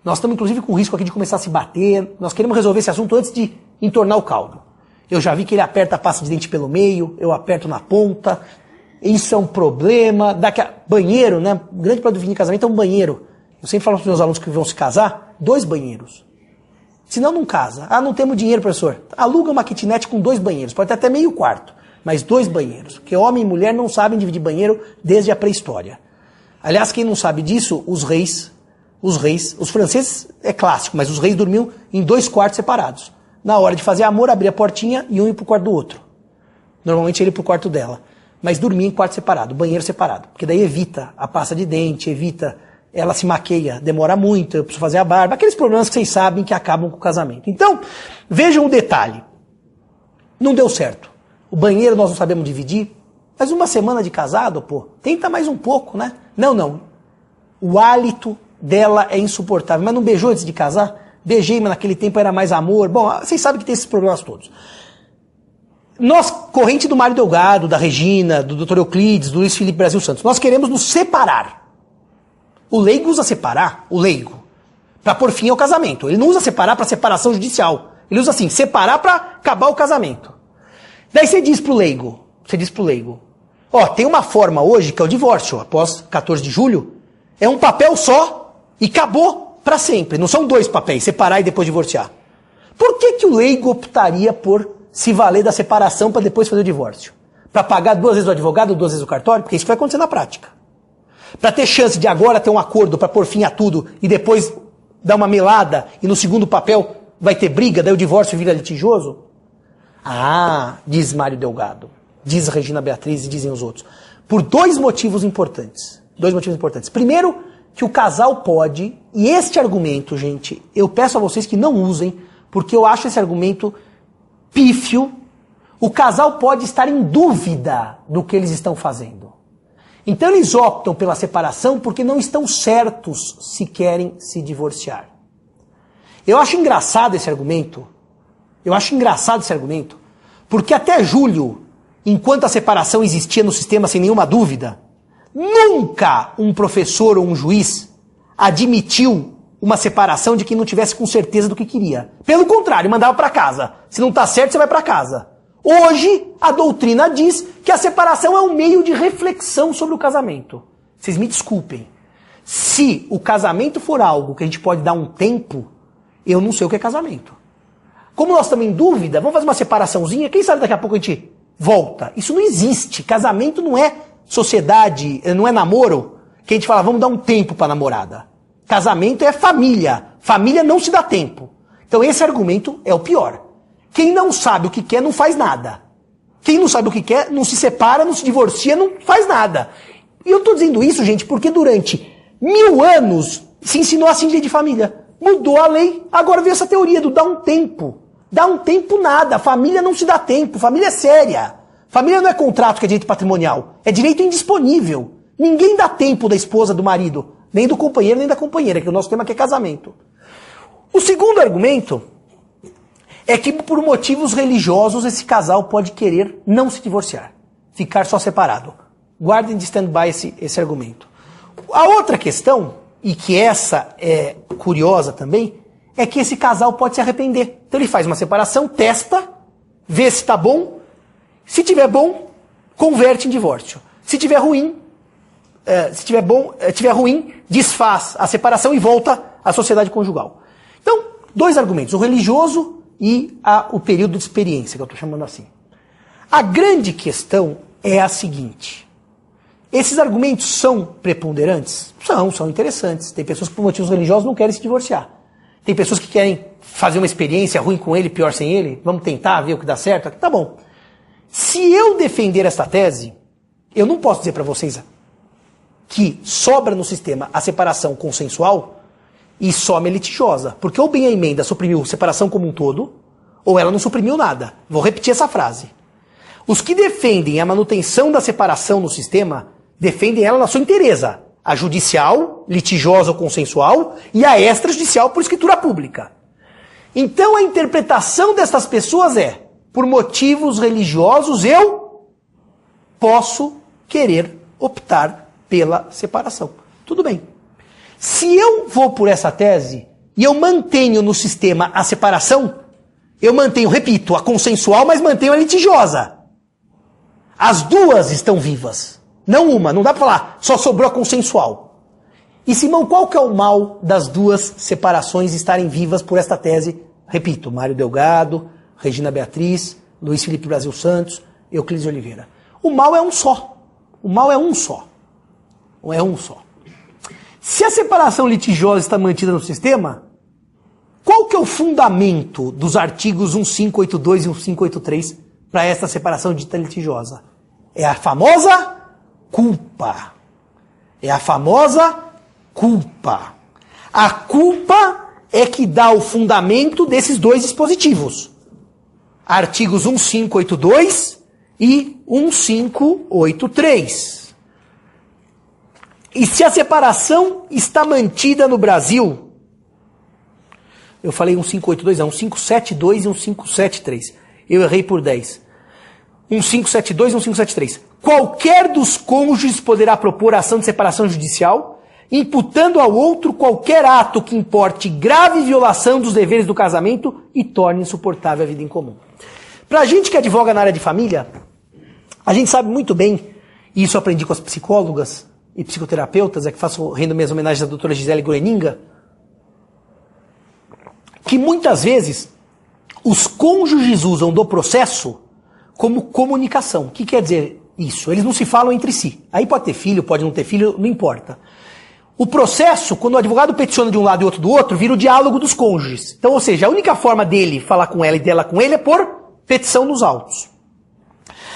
Nós estamos inclusive com risco aqui de começar a se bater, nós queremos resolver esse assunto antes de entornar o caldo. Eu já vi que ele aperta a pasta de dente pelo meio, eu aperto na ponta, isso é um problema. Banheiro, né? O grande problema do fim de casamento é um banheiro. Eu sempre falo para os meus alunos que vão se casar, 2 banheiros. Senão não casa. Ah, não temos dinheiro, professor. Aluga uma kitnet com 2 banheiros, pode ter até meio quarto, mas 2 banheiros. Porque homem e mulher não sabem dividir banheiro desde a pré-história. Aliás, quem não sabe disso, os reis, os franceses é clássico, mas os reis dormiam em 2 quartos separados. Na hora de fazer amor, abria a portinha e um ia pro quarto do outro. Normalmente ele pro quarto dela. Mas dormia em quarto separado, banheiro separado. Porque daí evita a pasta de dente, evita, ela se maqueia, demora muito, eu preciso fazer a barba. Aqueles problemas que vocês sabem que acabam com o casamento. Então, vejam um detalhe. Não deu certo. O banheiro nós não sabemos dividir. Mas 1 semana de casado, pô, tenta mais um pouco, né? Não. O hálito dela é insuportável. Mas não beijou antes de casar? Beijei, mas naquele tempo era mais amor. Bom, vocês sabem que tem esses problemas todos. Nós, corrente do Mário Delgado, da Regina, do Dr. Euclides, do Luiz Felipe Brasil Santos, nós queremos nos separar. O leigo usa separar, para pôr fim ao casamento. Ele não usa separar para separação judicial. Ele usa assim, separar para acabar o casamento. Daí você diz pro leigo, ó, tem uma forma hoje que é o divórcio, após 14 de julho, é um papel só e acabou para sempre. Não são 2 papéis, separar e depois divorciar. Por que o leigo optaria por se valer da separação para depois fazer o divórcio? Para pagar 2 vezes o advogado, 2 vezes o cartório? Porque isso vai acontecer na prática. Para ter chance de agora ter um acordo para pôr fim a tudo e depois dar uma melada e no segundo papel vai ter briga, daí o divórcio vira litigioso? Ah, diz Mário Delgado, diz Regina Beatriz e dizem os outros. Por 2 motivos importantes. 2 motivos importantes. Primeiro, que o casal pode, e este argumento, gente, eu peço a vocês que não usem, porque eu acho esse argumento pífio. O casal pode estar em dúvida do que eles estão fazendo. Então eles optam pela separação porque não estão certos se querem se divorciar. Eu acho engraçado esse argumento, porque até julho, enquanto a separação existia no sistema sem nenhuma dúvida, nunca um professor ou um juiz admitiu uma separação de quem não tivesse com certeza do que queria. Pelo contrário, mandava para casa. Se não tá certo, você vai para casa. Hoje, a doutrina diz que a separação é um meio de reflexão sobre o casamento. Vocês me desculpem. Se o casamento for algo que a gente pode dar um tempo, eu não sei o que é casamento. Como nós estamos em dúvida, vamos fazer uma separaçãozinha, quem sabe daqui a pouco a gente volta. Isso não existe. Casamento não é sociedade, não é namoro, que a gente fala, vamos dar um tempo para namorada. Casamento é família. Família não se dá tempo. Então esse argumento é o pior. Quem não sabe o que quer não faz nada. Quem não sabe o que quer não se separa, não se divorcia, não faz nada. E eu estou dizendo isso, gente, porque durante 1000 anos se ensinou assim de lei de família. Mudou a lei, agora veio essa teoria do dar um tempo. Dá um tempo nada, família não se dá tempo, família é séria. Família não é contrato que é direito patrimonial, é direito indisponível. Ninguém dá tempo da esposa, do marido, nem do companheiro, nem da companheira, que o nosso tema aqui é casamento. O segundo argumento é que por motivos religiosos esse casal pode querer não se divorciar, ficar só separado. Guardem de stand-by esse argumento. A outra questão, e que essa é curiosa também, é que esse casal pode se arrepender. Então ele faz uma separação, testa, vê se está bom. Se tiver bom, converte em divórcio. Se tiver ruim, tiver ruim, desfaz a separação e volta à sociedade conjugal. Então, dois argumentos, o religioso e o período de experiência, que eu estou chamando assim. A grande questão é a seguinte: esses argumentos são preponderantes? São interessantes. Tem pessoas que por motivos religiosos não querem se divorciar. Tem pessoas que querem fazer uma experiência ruim com ele, pior sem ele. Vamos tentar ver o que dá certo? Tá bom. Se eu defender esta tese, eu não posso dizer para vocês que sobra no sistema a separação consensual e some a litigiosa. Porque ou bem a emenda suprimiu separação como um todo, ou ela não suprimiu nada. Vou repetir essa frase. Os que defendem a manutenção da separação no sistema, defendem ela na sua inteireza. A judicial, litigiosa ou consensual, e a extrajudicial por escritura pública. Então a interpretação dessas pessoas é, por motivos religiosos, eu posso querer optar pela separação. Tudo bem. Se eu vou por essa tese e eu mantenho no sistema a separação, eu mantenho, repito, a consensual, mas mantenho a litigiosa. As duas estão vivas. Não uma, não dá para falar, só sobrou a consensual. E Simão, qual que é o mal das duas separações estarem vivas por esta tese? Repito, Mário Delgado, Regina Beatriz, Luiz Felipe Brasil Santos, Euclides de Oliveira. O mal é um só. O mal é um só. É um só. Se a separação litigiosa está mantida no sistema, qual que é o fundamento dos artigos 1582 e 1583 para esta separação dita litigiosa? É a famosa culpa. É a famosa culpa. A culpa é que dá o fundamento desses dois dispositivos. Artigos 1582 e 1583. E se a separação está mantida no Brasil, eu falei 1582, não, 1572 e 1573. Eu errei por 10. 1572 e 1573. Qualquer dos cônjuges poderá propor ação de separação judicial, imputando ao outro qualquer ato que importe grave violação dos deveres do casamento e torne insuportável a vida em comum. Pra gente que advoga na área de família, a gente sabe muito bem, e isso eu aprendi com as psicólogas e psicoterapeutas, é que faço rendo minhas homenagens à doutora Gisele Goreninga, que muitas vezes os cônjuges usam do processo como comunicação. O que quer dizer isso? Eles não se falam entre si. Aí pode ter filho, pode não ter filho, não importa. O processo, quando o advogado peticiona de um lado e outro do outro, vira o diálogo dos cônjuges. Então, ou seja, a única forma dele falar com ela e dela com ele é por petição nos autos.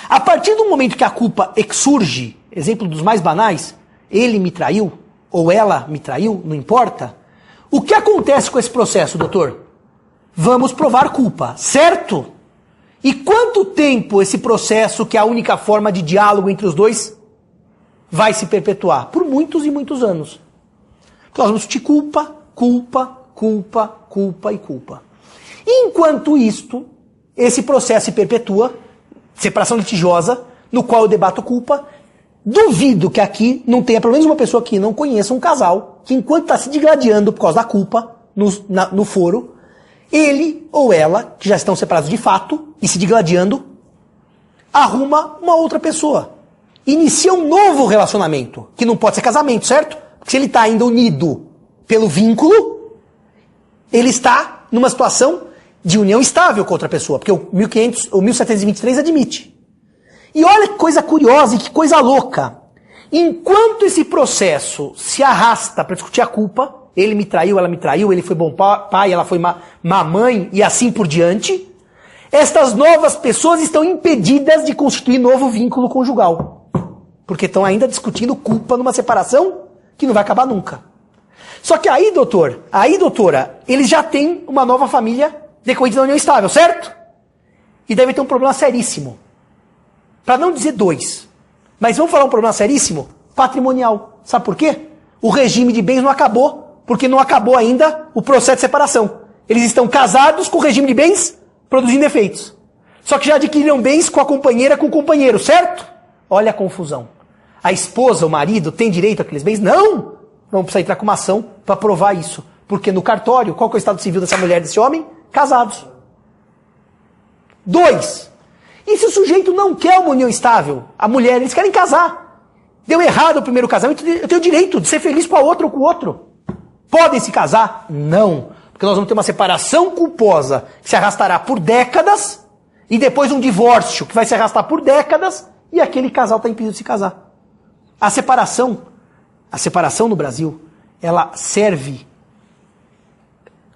A partir do momento que a culpa exurge, exemplo dos mais banais, ele me traiu, ou ela me traiu, não importa. O que acontece com esse processo, doutor? Vamos provar culpa, certo? E quanto tempo esse processo, que é a única forma de diálogo entre os dois, vai se perpetuar? Por muitos e muitos anos. Nós vamos discutir culpa, culpa, culpa, culpa e culpa. Enquanto isto, esse processo se perpetua, separação litigiosa, no qual eu debato culpa, Duvido que aqui não tenha pelo menos uma pessoa que não conheça um casal que, enquanto está se digladiando por causa da culpa no foro, ele ou ela, que já estão separados de fato e se digladiando, arruma uma outra pessoa. Inicia um novo relacionamento, que não pode ser casamento, certo? Porque se ele está ainda unido pelo vínculo, ele está numa situação de união estável com outra pessoa, porque o 1723 admite. E olha que coisa curiosa e que coisa louca. Enquanto esse processo se arrasta para discutir a culpa, ele me traiu, ela me traiu, ele foi bom pai, ela foi má mãe e assim por diante, estas novas pessoas estão impedidas de constituir novo vínculo conjugal. Porque estão ainda discutindo culpa numa separação que não vai acabar nunca. Só que aí, doutora, eles já têm uma nova família decorrente da união estável, certo? E deve ter um problema seríssimo. Para não dizer dois. Mas vamos falar um problema seríssimo? Patrimonial. Sabe por quê? O regime de bens não acabou, porque não acabou ainda o processo de separação. Eles estão casados com o regime de bens produzindo efeitos. Só que já adquiriram bens com a companheira, com o companheiro, certo? Olha a confusão. A esposa, o marido, tem direito àqueles bens? Não! Vamos precisar entrar com uma ação para provar isso. Porque no cartório, qual que é o estado civil dessa mulher e desse homem? Casados. 2. E se o sujeito não quer uma união estável? A mulher, eles querem casar. Deu errado o primeiro casamento, eu tenho o direito de ser feliz com a outra ou com o outro. Podem se casar? Não. Porque nós vamos ter uma separação culposa que se arrastará por décadas e depois um divórcio que vai se arrastar por décadas e aquele casal está impedido de se casar. A separação no Brasil, ela serve,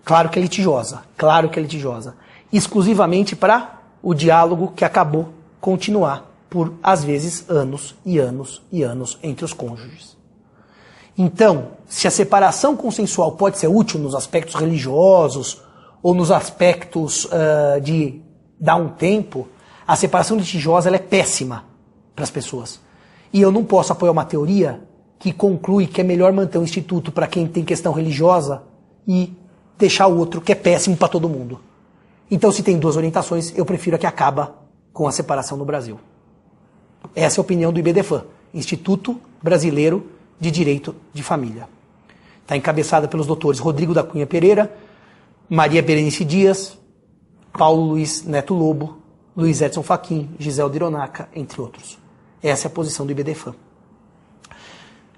claro que é litigiosa, exclusivamente para o diálogo que acabou continuar por, às vezes, anos e anos e anos entre os cônjuges. Então, se a separação consensual pode ser útil nos aspectos religiosos ou nos aspectos de dar um tempo, a separação litigiosa ela é péssima para as pessoas. E eu não posso apoiar uma teoria que conclui que é melhor manter um instituto para quem tem questão religiosa e deixar o outro que é péssimo para todo mundo. Então, se tem duas orientações, eu prefiro a que acaba com a separação no Brasil. Essa é a opinião do IBDFAM, Instituto Brasileiro de Direito de Família. Está encabeçada pelos doutores Rodrigo da Cunha Pereira, Maria Berenice Dias, Paulo Luiz Neto Lobo, Luiz Edson Fachin, Gisele Dironaca, entre outros. Essa é a posição do IBDFAM.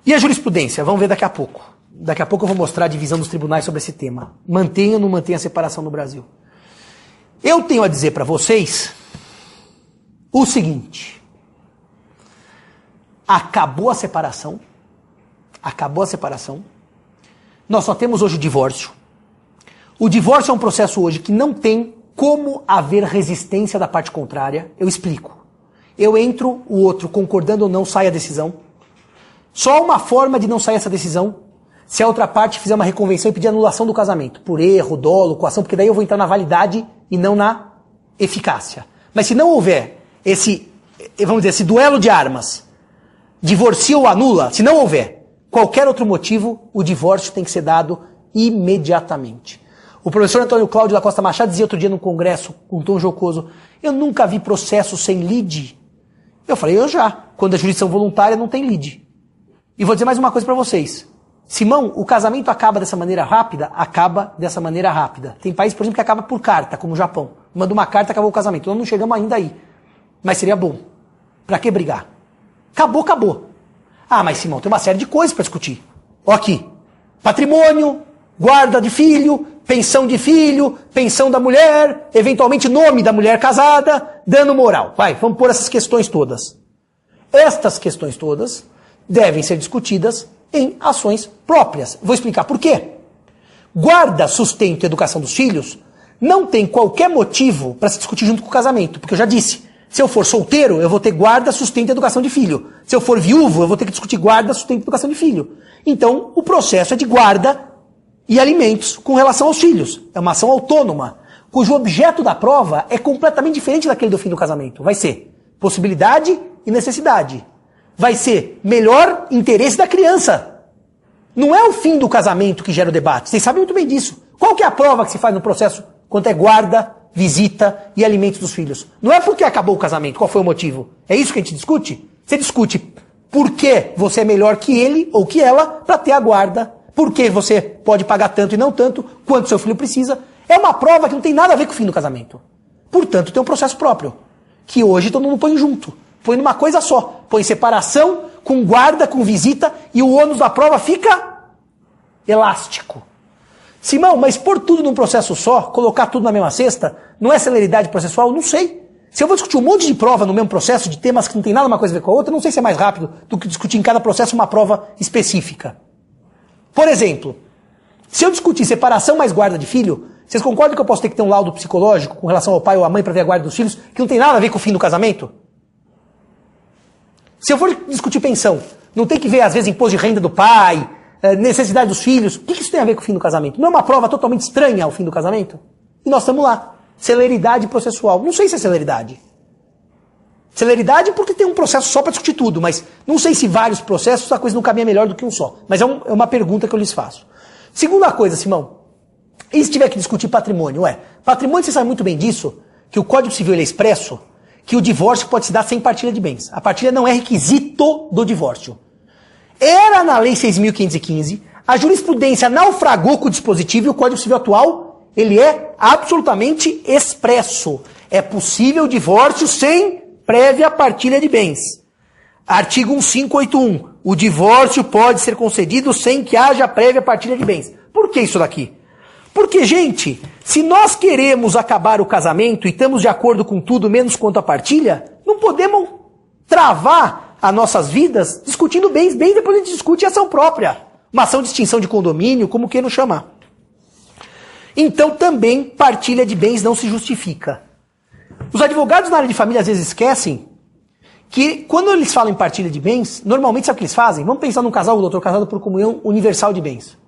E a jurisprudência? Vamos ver daqui a pouco. Daqui a pouco eu vou mostrar a divisão dos tribunais sobre esse tema. Mantém ou não mantém a separação no Brasil? Eu tenho a dizer para vocês o seguinte. Acabou a separação. Nós só temos hoje o divórcio. O divórcio é um processo hoje que não tem como haver resistência da parte contrária. Eu explico. Eu entro, o outro, concordando ou não, sai a decisão. Só uma forma de não sair essa decisão, se a outra parte fizer uma reconvenção e pedir anulação do casamento, por erro, dolo, coação, porque daí eu vou entrar na validade e não na eficácia. Mas se não houver esse duelo de armas, divorcia ou anula, se não houver qualquer outro motivo, o divórcio tem que ser dado imediatamente. O professor Antônio Cláudio da Costa Machado dizia outro dia no congresso, com um tom jocoso, eu nunca vi processo sem lide. Eu falei, eu já. Quando a jurisdição voluntária não tem lide. E vou dizer mais uma coisa para vocês. Simão, o casamento acaba dessa maneira rápida? Acaba dessa maneira rápida. Tem país, por exemplo, que acaba por carta, como o Japão. Manda uma carta e acabou o casamento. Nós não chegamos ainda aí. Mas seria bom. Pra que brigar? Acabou. Ah, mas Simão, tem uma série de coisas para discutir. Ó aqui. Patrimônio, guarda de filho, pensão de filho, pensão da mulher, eventualmente nome da mulher casada, dano moral. Vamos pôr essas questões todas. Estas questões todas devem ser discutidas em ações próprias. Vou explicar por quê. Guarda, sustento e educação dos filhos não tem qualquer motivo para se discutir junto com o casamento. Porque eu já disse, se eu for solteiro, eu vou ter guarda, sustento e educação de filho. Se eu for viúvo, eu vou ter que discutir guarda, sustento e educação de filho. Então, o processo é de guarda e alimentos com relação aos filhos. É uma ação autônoma, cujo objeto da prova é completamente diferente daquele do fim do casamento. Vai ser possibilidade e necessidade. Vai ser melhor interesse da criança. Não é o fim do casamento que gera o debate. Vocês sabem muito bem disso. Qual que é a prova que se faz no processo quanto é guarda, visita e alimentos dos filhos? Não é porque acabou o casamento. Qual foi o motivo? É isso que a gente discute? Você discute por que você é melhor que ele ou que ela para ter a guarda, por que você pode pagar tanto e não tanto, quanto seu filho precisa. É uma prova que não tem nada a ver com o fim do casamento. Portanto, tem um processo próprio, que hoje todo mundo põe junto. Põe numa coisa só. Põe separação, com guarda, com visita, e o ônus da prova fica elástico. Simão, mas pôr tudo num processo só, colocar tudo na mesma cesta, não é celeridade processual? Não sei. Se eu vou discutir um monte de prova no mesmo processo, de temas que não tem nada uma coisa a ver com a outra, não sei se é mais rápido do que discutir em cada processo uma prova específica. Por exemplo, se eu discutir separação mais guarda de filho, vocês concordam que eu posso ter que ter um laudo psicológico com relação ao pai ou à mãe para ver a guarda dos filhos, que não tem nada a ver com o fim do casamento? Se eu for discutir pensão, não tem que ver, às vezes, imposto de renda do pai, necessidade dos filhos. O que isso tem a ver com o fim do casamento? Não é uma prova totalmente estranha ao fim do casamento? E nós estamos lá. Celeridade processual. Não sei se é celeridade. Celeridade porque tem um processo só para discutir tudo, mas não sei se vários processos a coisa não caminha melhor do que um só. Mas é uma pergunta que eu lhes faço. Segunda coisa, Simão. E se tiver que discutir patrimônio? Patrimônio, você sabe muito bem disso, que o Código Civil ele é expresso, que o divórcio pode se dar sem partilha de bens. A partilha não é requisito do divórcio. Era na Lei 6.515, a jurisprudência naufragou com o dispositivo e o Código Civil atual, ele é absolutamente expresso. É possível o divórcio sem prévia partilha de bens. Artigo 1581. O divórcio pode ser concedido sem que haja prévia partilha de bens. Por que isso daqui? Porque, gente, se nós queremos acabar o casamento e estamos de acordo com tudo, menos quanto a partilha, não podemos travar as nossas vidas discutindo bens. Bem, depois a gente discute ação própria. Uma ação de extinção de condomínio, como queiram chamar. Então, também, partilha de bens não se justifica. Os advogados na área de família às vezes esquecem que, quando eles falam em partilha de bens, normalmente sabe o que eles fazem? Vamos pensar num casal, doutor, casado por comunhão universal de bens.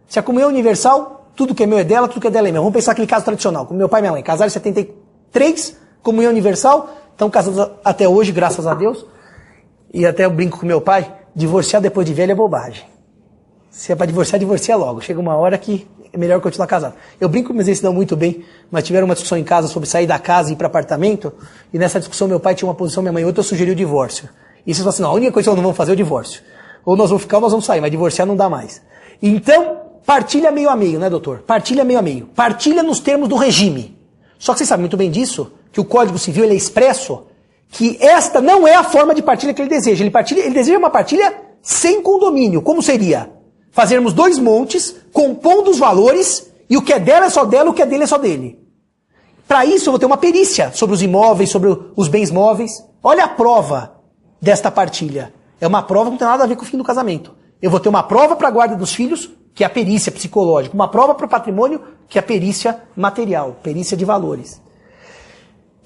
Se a comunhão é universal, tudo que é meu é dela, tudo que é dela é meu. Vamos pensar aquele caso tradicional, como meu pai e minha mãe. Casaram em 73, comunhão universal, estão casados até hoje, graças a Deus. E até eu brinco com meu pai, divorciar depois de velho é bobagem. Se é para divorciar, divorcia logo. Chega uma hora que é melhor continuar casado. Eu brinco, mas eles se dão muito bem, mas tiveram uma discussão em casa sobre sair da casa e ir para apartamento, e nessa discussão meu pai tinha uma posição, minha mãe outra, eu sugeri o divórcio. E vocês falam assim, não, a única coisa que nós não vamos fazer é o divórcio. Ou nós vamos ficar ou nós vamos sair, mas divorciar não dá mais. Então, partilha meio a meio, né, doutor? Partilha meio a meio. Partilha nos termos do regime. Só que vocês sabem muito bem disso, que o Código Civil ele é expresso, que esta não é a forma de partilha que ele deseja. Ele deseja uma partilha sem condomínio. Como seria? Fazermos 2 montes, compondo os valores, e o que é dela é só dela, o que é dele é só dele. Para isso eu vou ter uma perícia sobre os imóveis, sobre os bens móveis. Olha a prova desta partilha. É uma prova que não tem nada a ver com o fim do casamento. Eu vou ter uma prova para a guarda dos filhos, que é a perícia psicológica. Uma prova para o patrimônio, que é a perícia material, perícia de valores.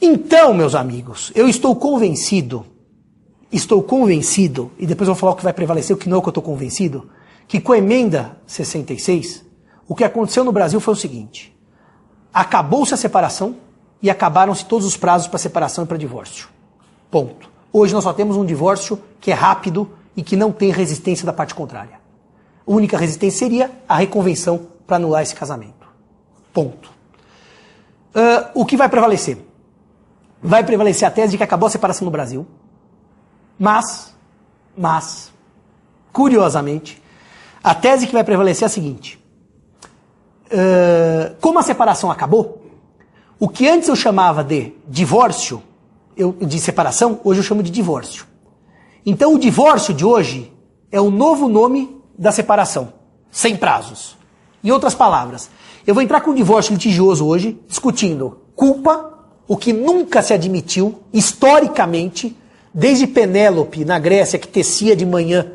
Então, meus amigos, eu estou convencido, e depois eu vou falar o que vai prevalecer, o que não é o que eu estou convencido, que com a emenda 66, o que aconteceu no Brasil foi o seguinte: acabou-se a separação e acabaram-se todos os prazos para separação e para divórcio. Ponto. Hoje nós só temos um divórcio que é rápido e que não tem resistência da parte contrária. A única resistência seria a reconvenção para anular esse casamento. Ponto. O que vai prevalecer? Vai prevalecer a tese de que acabou a separação no Brasil, mas, curiosamente, a tese que vai prevalecer é a seguinte: como a separação acabou, o que antes eu chamava de divórcio, de separação, hoje eu chamo de divórcio. Então o divórcio de hoje é o novo nome da separação, sem prazos. Em outras palavras, eu vou entrar com um divórcio litigioso hoje, discutindo culpa, o que nunca se admitiu, historicamente, desde Penélope, na Grécia, que tecia de manhã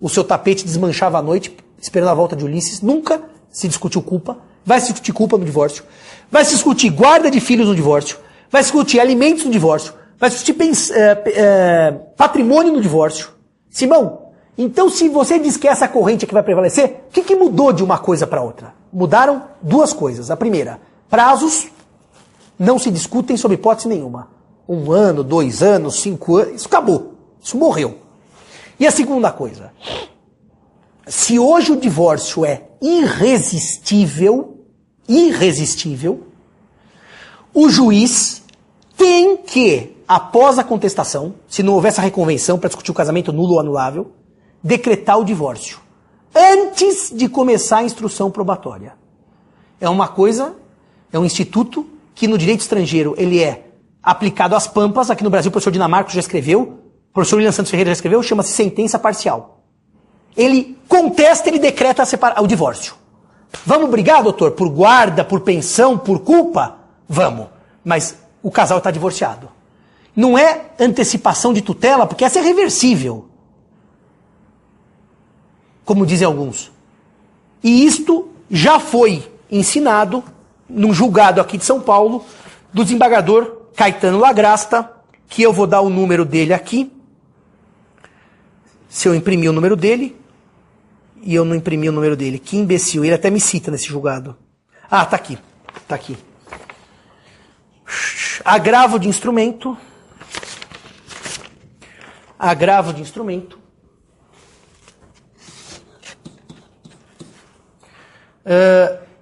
o seu tapete e desmanchava à noite, esperando a volta de Ulisses, nunca se discutiu culpa. Vai se discutir culpa no divórcio. Vai se discutir guarda de filhos no divórcio. Vai se discutir alimentos no divórcio. Vai se discutir patrimônio no divórcio. Simão, então se você diz que essa corrente é que vai prevalecer, o que mudou de uma coisa para outra? Mudaram 2 coisas. A primeira, prazos não se discutem sob hipótese nenhuma. 1 ano, 2 anos, 5 anos, isso acabou. Isso morreu. E a segunda coisa, se hoje o divórcio é irresistível, o juiz tem que, após a contestação, se não houver essa reconvenção para discutir o casamento nulo ou anulável, decretar o divórcio, antes de começar a instrução probatória. É uma coisa, é um instituto que no direito estrangeiro ele é aplicado às pampas. Aqui no Brasil o professor Dinamarco já escreveu, o professor William Santos Ferreira já escreveu, chama-se sentença parcial. Ele contesta, ele decreta o divórcio. Vamos brigar, doutor, por guarda, por pensão, por culpa? Vamos. Mas o casal está divorciado. Não é antecipação de tutela, porque essa é reversível, como dizem alguns. E isto já foi ensinado num julgado aqui de São Paulo, do desembargador Caetano Lagrasta, que eu vou dar o número dele aqui. Se eu imprimir o número dele, e eu não imprimi o número dele, que imbecil, ele até me cita nesse julgado. Ah, tá aqui, tá aqui. Agravo de instrumento. Agravo de instrumento.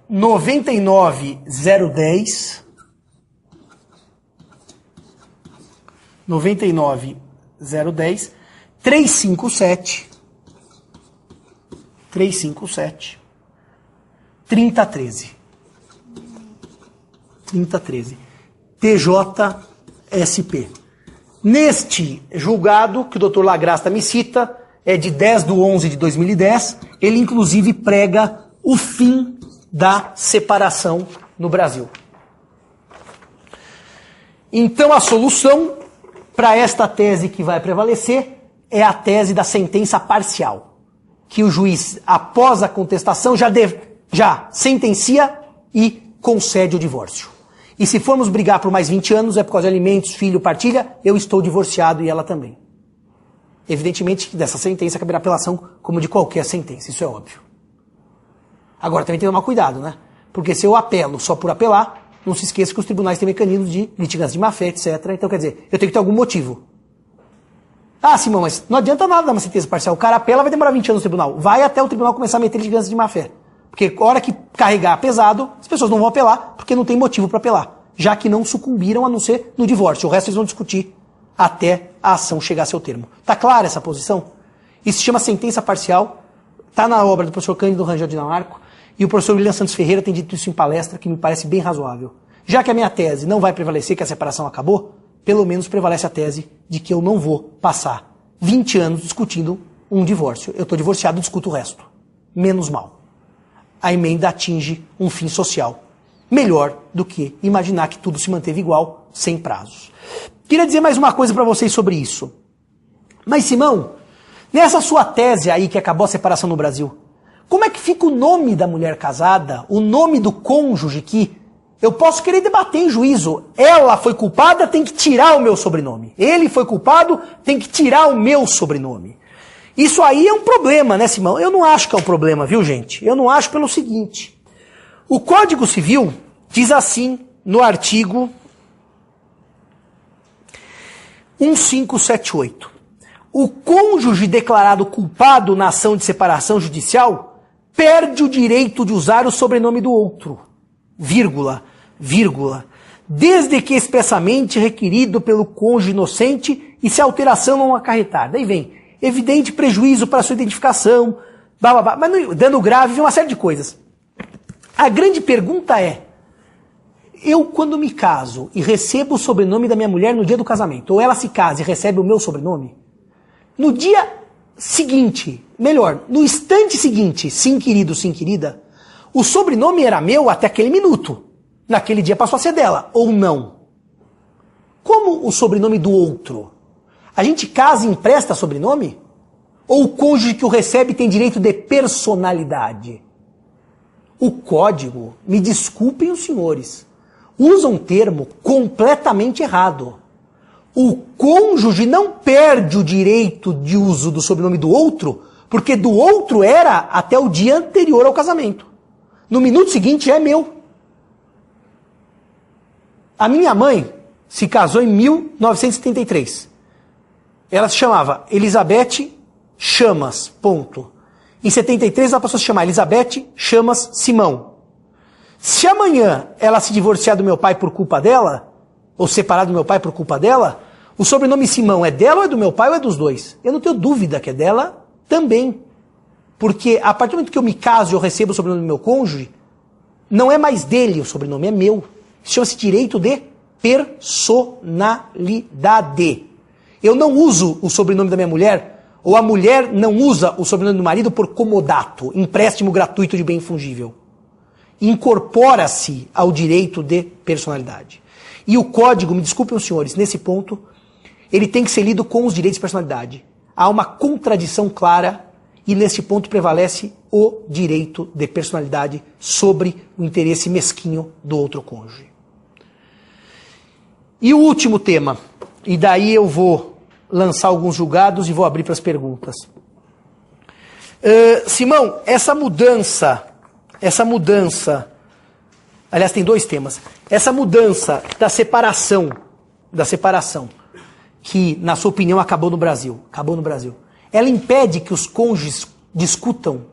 99010 357 3013 TJSP. Neste julgado, que o Dr. Lagrasta me cita, é de 10/11/2010, ele inclusive prega o fim da separação no Brasil. Então a solução para esta tese que vai prevalecer é a tese da sentença parcial, que o juiz, após a contestação, já sentencia e concede o divórcio. E se formos brigar por mais 20 anos, é por causa de alimentos, filho, partilha, eu estou divorciado e ela também. Evidentemente que dessa sentença caberá apelação, como de qualquer sentença, isso é óbvio. Agora também tem que tomar cuidado, né? Porque se eu apelo só por apelar, não se esqueça que os tribunais têm mecanismos de litigância de má-fé, etc. Então, quer dizer, eu tenho que ter algum motivo. Ah, Simão, mas não adianta nada dar uma sentença parcial. O cara apela, vai demorar 20 anos no tribunal. Vai até o tribunal começar a meter litigância de má-fé. Porque a hora que carregar pesado, as pessoas não vão apelar, porque não tem motivo para apelar. Já que não sucumbiram, a não ser no divórcio. O resto eles vão discutir até a ação chegar a seu termo. Tá clara essa posição? Isso se chama sentença parcial. Tá na obra do professor Cândido Rangel Dinamarco. E o professor William Santos Ferreira tem dito isso em palestra, que me parece bem razoável. Já que a minha tese não vai prevalecer, que a separação acabou, pelo menos prevalece a tese de que eu não vou passar 20 anos discutindo um divórcio. Eu estou divorciado, discuto o resto. Menos mal. A emenda atinge um fim social melhor do que imaginar que tudo se manteve igual, sem prazos. Queria dizer mais uma coisa para vocês sobre isso. Mas, Simão, nessa sua tese aí que acabou a separação no Brasil, como é que fica o nome da mulher casada, o nome do cônjuge que eu posso querer debater em juízo? Ela foi culpada, tem que tirar o meu sobrenome. Ele foi culpado, tem que tirar o meu sobrenome. Isso aí é um problema, né, Simão? Eu não acho que é um problema, viu, gente? Eu não acho pelo seguinte. O Código Civil diz assim no artigo 1578. O cônjuge declarado culpado na ação de separação judicial perde o direito de usar o sobrenome do outro, vírgula, desde que expressamente requerido pelo cônjuge inocente e se a alteração não acarretar. Daí vem evidente prejuízo para sua identificação, blá, blá, blá, mas não, dano grave, vem uma série de coisas. A grande pergunta é, eu quando me caso e recebo o sobrenome da minha mulher no dia do casamento, ou ela se casa e recebe o meu sobrenome, no dia seguinte, melhor, no instante seguinte, sim querido, sim querida, o sobrenome era meu até aquele minuto. Naquele dia passou a ser dela, ou não. Como o sobrenome do outro? A gente casa e empresta sobrenome? Ou o cônjuge que o recebe tem direito de personalidade? O código, me desculpem os senhores, usa um termo completamente errado. O cônjuge não perde o direito de uso do sobrenome do outro, porque do outro era até o dia anterior ao casamento. No minuto seguinte é meu. A minha mãe se casou em 1973. Ela se chamava Elizabeth Chamas, ponto. Em 73 ela passou a se chamar Elizabeth Chamas Simão. Se amanhã ela se divorciar do meu pai por culpa dela, ou separado do meu pai por culpa dela, o sobrenome Simão é dela ou é do meu pai ou é dos dois? Eu não tenho dúvida que é dela também. Porque a partir do momento que eu me caso e eu recebo o sobrenome do meu cônjuge, não é mais dele, o sobrenome é meu. Chama-se direito de personalidade. Eu não uso o sobrenome da minha mulher, ou a mulher não usa o sobrenome do marido por comodato, empréstimo gratuito de bem fungível. Incorpora-se ao direito de personalidade. E o código, me desculpem os senhores, nesse ponto, ele tem que ser lido com os direitos de personalidade. Há uma contradição clara e nesse ponto prevalece o direito de personalidade sobre o interesse mesquinho do outro cônjuge. E o último tema, e daí eu vou lançar alguns julgados e vou abrir para as perguntas. Simão, essa mudança, aliás, tem dois temas. Essa mudança da separação, que, na sua opinião, acabou no Brasil, ela impede que os cônjuges discutam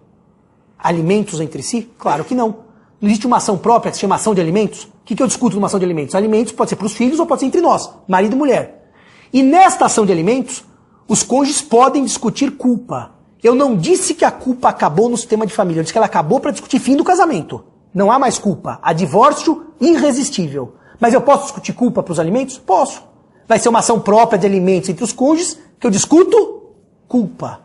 alimentos entre si? Claro que não. Não existe uma ação própria que se chama ação de alimentos? O que eu discuto numa ação de alimentos? Alimentos pode ser para os filhos ou pode ser entre nós, marido e mulher. E nesta ação de alimentos, os cônjuges podem discutir culpa. Eu não disse que a culpa acabou no sistema de família, eu disse que ela acabou para discutir fim do casamento. Não há mais culpa. Há divórcio irresistível. Mas eu posso discutir culpa para os alimentos? Posso. Vai ser uma ação própria de alimentos entre os cônjuges que eu discuto culpa.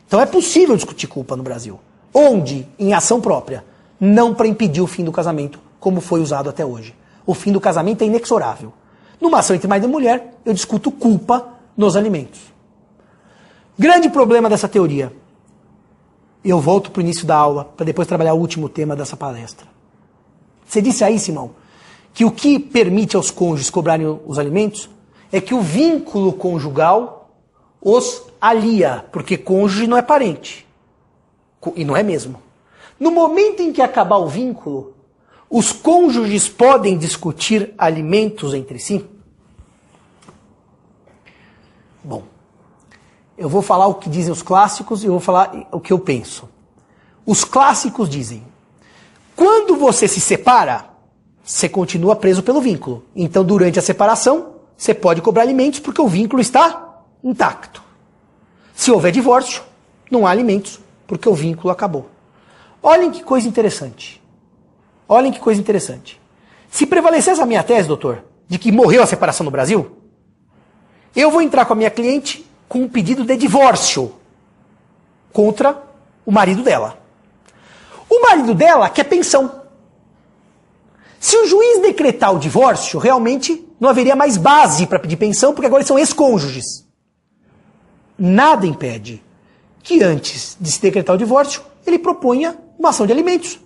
Então é possível discutir culpa no Brasil. Onde? Em ação própria. Não para impedir o fim do casamento, como foi usado até hoje. O fim do casamento é inexorável. Numa ação entre marido e mulher, eu discuto culpa nos alimentos. Grande problema dessa teoria. Eu volto para o início da aula, para depois trabalhar o último tema dessa palestra. Você disse aí, Simão, que o que permite aos cônjuges cobrarem os alimentos é que o vínculo conjugal os alia, porque cônjuge não é parente. E não é mesmo. No momento em que acabar o vínculo, os cônjuges podem discutir alimentos entre si? Bom, eu vou falar o que dizem os clássicos e eu vou falar o que eu penso. Os clássicos dizem, quando você se separa, você continua preso pelo vínculo. Então, durante a separação, você pode cobrar alimentos porque o vínculo está intacto. Se houver divórcio, não há alimentos, porque o vínculo acabou. Olhem que coisa interessante. Se prevalecesse a minha tese, doutor, de que morreu a separação no Brasil, eu vou entrar com a minha cliente com um pedido de divórcio contra o marido dela. O marido dela quer pensão. Se o juiz decretar o divórcio, realmente não haveria mais base para pedir pensão, porque agora eles são ex-cônjuges. Nada impede que antes de se decretar o divórcio, ele proponha uma ação de alimentos.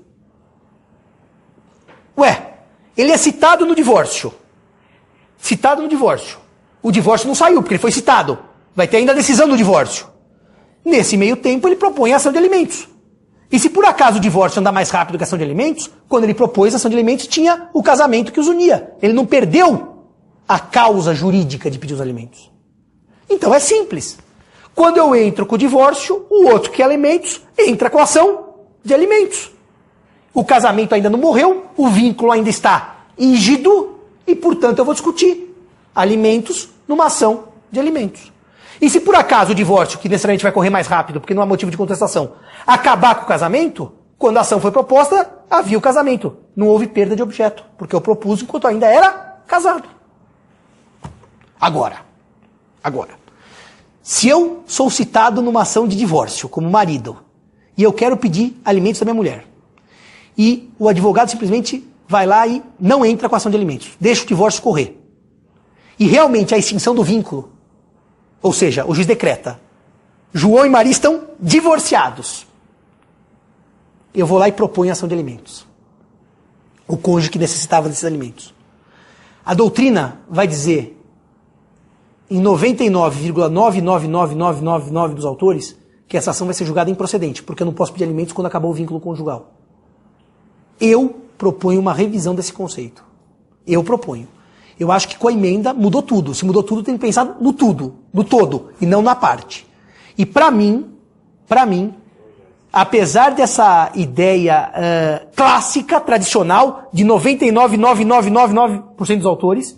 Ué, ele é citado no divórcio. O divórcio não saiu, porque ele foi citado. Vai ter ainda a decisão do divórcio. Nesse meio tempo, ele propõe a ação de alimentos. E se por acaso o divórcio andar mais rápido que a ação de alimentos, quando ele propôs a ação de alimentos, tinha o casamento que os unia. Ele não perdeu a causa jurídica de pedir os alimentos. Então é simples. Quando eu entro com o divórcio, o outro que é alimentos entra com a ação de alimentos. O casamento ainda não morreu, o vínculo ainda está rígido e, portanto, eu vou discutir alimentos numa ação de alimentos. E se por acaso o divórcio, que necessariamente vai correr mais rápido, porque não há motivo de contestação, acabar com o casamento, quando a ação foi proposta, havia o casamento. Não houve perda de objeto, porque eu propus enquanto ainda era casado. Agora, se eu sou citado numa ação de divórcio como marido, e eu quero pedir alimentos da minha mulher, e o advogado simplesmente vai lá e não entra com a ação de alimentos, deixa o divórcio correr, e realmente a extinção do vínculo, ou seja, o juiz decreta, João e Maria estão divorciados, eu vou lá e proponho a ação de alimentos. O cônjuge que necessitava desses alimentos. A doutrina vai dizer, em 99,999999 dos autores, que essa ação vai ser julgada improcedente, porque eu não posso pedir alimentos quando acabou o vínculo conjugal. Eu proponho uma revisão desse conceito. Eu acho que com a emenda mudou tudo. Se mudou tudo, tem que pensar no tudo, no todo, e não na parte. E para mim, apesar dessa ideia clássica, tradicional, de 99,9999% dos autores,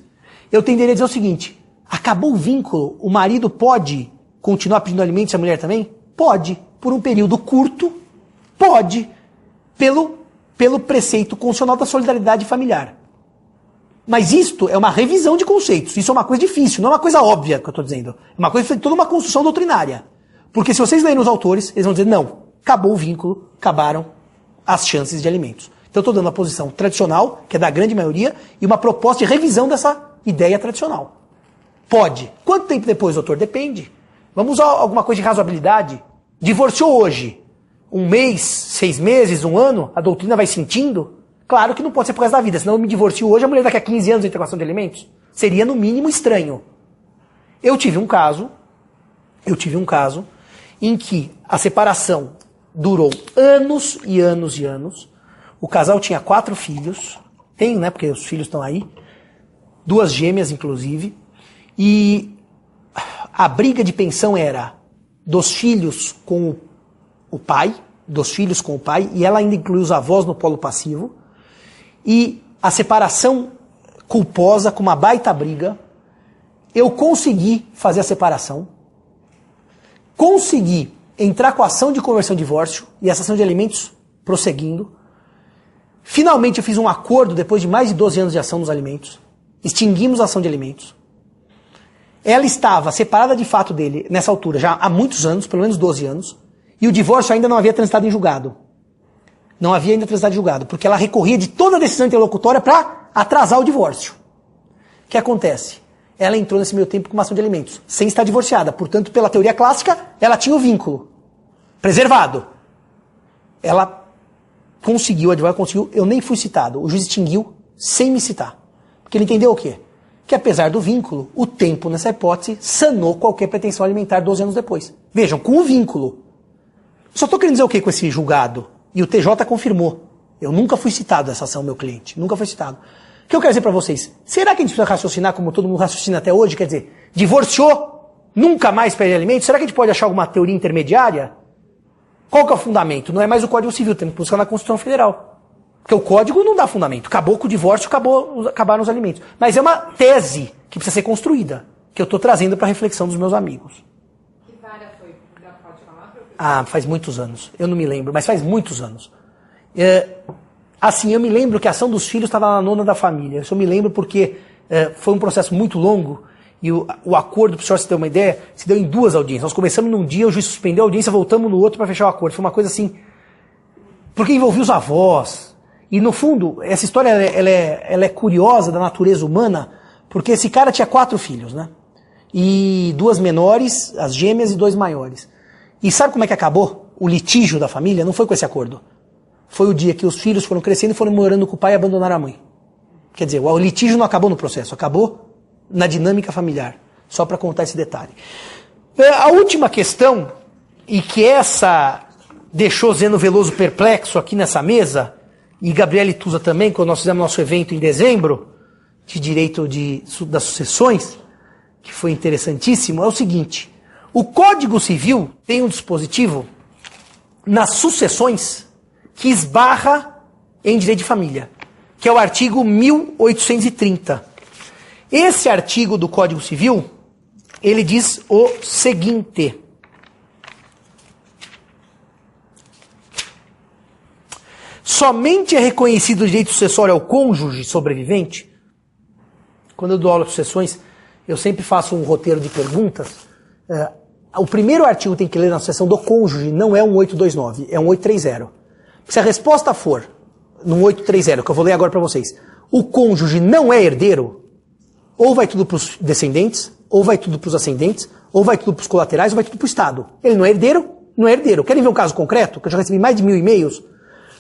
eu tenderia a dizer o seguinte, acabou o vínculo, o marido pode continuar pedindo alimentos e a mulher também? Pode, por um período curto, pode, pelo preceito constitucional da solidariedade familiar. Mas isto é uma revisão de conceitos, isso é uma coisa difícil, não é uma coisa óbvia que eu estou dizendo, é uma coisa de toda uma construção doutrinária. Porque se vocês lerem os autores, eles vão dizer, não, acabou o vínculo, acabaram as chances de alimentos. Então eu estou dando uma posição tradicional, que é da grande maioria, e uma proposta de revisão dessa ideia tradicional. Pode. Quanto tempo depois, doutor? Depende. Vamos usar alguma coisa de razoabilidade. Divorciou hoje, 1 mês, 6 meses, 1 ano, a doutrina vai sentindo? Claro que não pode ser por resto da vida, senão eu me divorcio hoje, a mulher daqui a 15 anos entra com ação de alimentos. Seria no mínimo estranho. Eu tive um caso em que a separação durou anos e anos e anos. O casal tinha 4 filhos, tem, né, porque os filhos estão aí, 2 gêmeas inclusive, e a briga de pensão era dos filhos com o pai, e ela ainda incluiu os avós no polo passivo, e a separação culposa, com uma baita briga. Eu consegui fazer a separação, consegui entrar com a ação de conversão e divórcio, e essa ação de alimentos prosseguindo. Finalmente eu fiz um acordo, depois de mais de 12 anos de ação nos alimentos, extinguimos a ação de alimentos. Ela estava separada de fato dele, nessa altura, já há muitos anos, pelo menos 12 anos, e o divórcio ainda não havia transitado em julgado. Não havia ainda transitado em julgado, porque ela recorria de toda a decisão interlocutória para atrasar o divórcio. O que acontece? Ela entrou nesse meio tempo com uma ação de alimentos, sem estar divorciada. Portanto, pela teoria clássica, ela tinha o vínculo preservado. Ela conseguiu, o advogado conseguiu, eu nem fui citado. O juiz extinguiu sem me citar. Porque ele entendeu o quê? Que apesar do vínculo, o tempo, nessa hipótese, sanou qualquer pretensão alimentar 12 anos depois. Vejam, com o vínculo. Só estou querendo dizer o quê com esse julgado? E o TJ confirmou. Eu nunca fui citado nessa ação, meu cliente. Nunca fui citado. O que eu quero dizer para vocês? Será que a gente precisa raciocinar como todo mundo raciocina até hoje? Quer dizer, divorciou, nunca mais pede alimentos? Será que a gente pode achar alguma teoria intermediária? Qual que é o fundamento? Não é mais o Código Civil, temos que buscar na Constituição Federal. Porque o Código não dá fundamento. Acabou com o divórcio, acabaram os alimentos. Mas é uma tese que precisa ser construída, que eu estou trazendo para a reflexão dos meus amigos. Que vara foi? Já pode falar? Faz muitos anos. Eu não me lembro, mas faz muitos anos. Assim, eu me lembro que a ação dos filhos estava na nona da família. Isso eu me lembro porque foi um processo muito longo e o acordo, para o senhor se ter uma ideia, se deu em 2 audiências. Nós começamos num dia, o juiz suspendeu a audiência, voltamos no outro para fechar o acordo. Foi uma coisa assim, porque envolvia os avós. E no fundo, essa história ela é curiosa da natureza humana, porque esse cara tinha 4 filhos, né? E 2 menores, as gêmeas, e 2 maiores. E sabe como é que acabou o litígio da família? Não foi com esse acordo. Foi o dia que os filhos foram crescendo e foram morando com o pai e abandonaram a mãe. Quer dizer, o litígio não acabou no processo, acabou na dinâmica familiar. Só para contar esse detalhe. A última questão, e que essa deixou Zeno Veloso perplexo aqui nessa mesa, e Gabriele Tusa também, quando nós fizemos nosso evento em dezembro, de direito das sucessões, que foi interessantíssimo, é o seguinte: o Código Civil tem um dispositivo nas sucessões que esbarra em direito de família, que é o artigo 1830. Esse artigo do Código Civil, ele diz o seguinte: somente é reconhecido o direito sucessório ao cônjuge sobrevivente. Quando eu dou aula de sucessões, eu sempre faço um roteiro de perguntas. O primeiro artigo que tem que ler na sucessão do cônjuge não é um 829, é um 830. Se a resposta for no 830, que eu vou ler agora para vocês, o cônjuge não é herdeiro, ou vai tudo para os descendentes, ou vai tudo para os ascendentes, ou vai tudo para os colaterais, ou vai tudo para o Estado. Ele não é herdeiro? Não é herdeiro. Querem ver um caso concreto? Que eu já recebi mais de 1000 e-mails.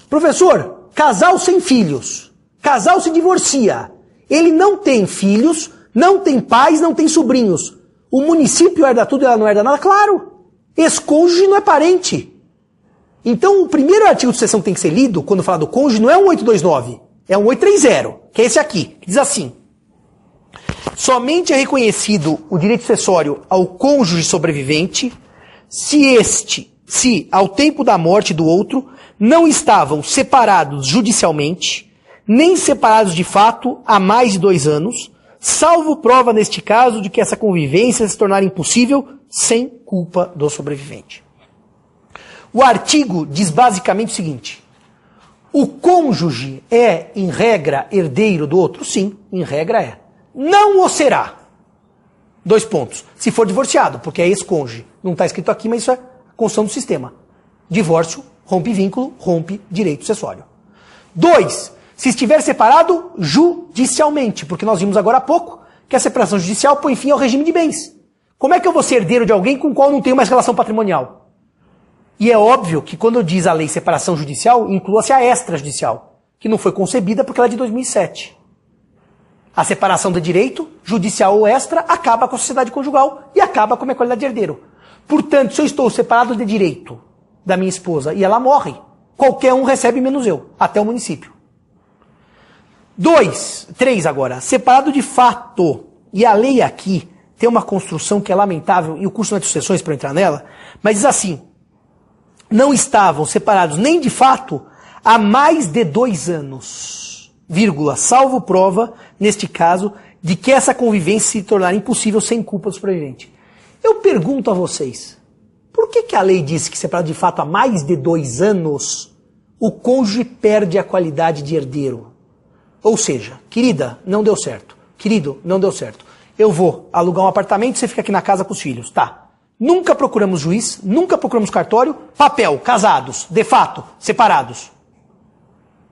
Professor, casal sem filhos. Casal se divorcia. Ele não tem filhos, não tem pais, não tem sobrinhos. O município herda tudo e ela não herda nada? Claro. Ex-cônjuge não é parente. Então, o primeiro artigo de sucessão que tem que ser lido, quando fala do cônjuge, não é um 829, é um 830, que é esse aqui, que diz assim: somente é reconhecido o direito sucessório ao cônjuge sobrevivente se, ao tempo da morte do outro, não estavam separados judicialmente, nem separados de fato há mais de 2 anos, salvo prova neste caso de que essa convivência se tornar impossível sem culpa do sobrevivente. O artigo diz basicamente o seguinte: o cônjuge é, em regra, herdeiro do outro? Sim, em regra é. Não o será. 2 pontos. Se for divorciado, porque é ex-cônjuge. Não está escrito aqui, mas isso é construção do sistema. Divórcio, rompe vínculo, rompe direito sucessório. 2. Se estiver separado judicialmente, porque nós vimos agora há pouco que a separação judicial põe fim ao regime de bens. Como é que eu vou ser herdeiro de alguém com o qual não tenho mais relação patrimonial? E é óbvio que quando diz a lei separação judicial, inclua-se a extrajudicial, que não foi concebida porque ela é de 2007. A separação de direito, judicial ou extra, acaba com a sociedade conjugal e acaba com a minha qualidade de herdeiro. Portanto, se eu estou separado de direito da minha esposa e ela morre, qualquer um recebe menos eu, até o município. 3 agora, separado de fato. E a lei aqui tem uma construção que é lamentável, e o curso não é de sucessões para entrar nela, mas diz assim: não estavam separados nem de fato há mais de 2 anos, vírgula, salvo prova, neste caso, de que essa convivência se tornar impossível sem culpa do sobrevivente. Eu pergunto a vocês, por que a lei diz que separado de fato há mais de 2 anos, o cônjuge perde a qualidade de herdeiro? Ou seja, querida, não deu certo. Querido, não deu certo. Eu vou alugar um apartamento e você fica aqui na casa com os filhos. Tá. Nunca procuramos juiz, nunca procuramos cartório, papel, casados, de fato, separados.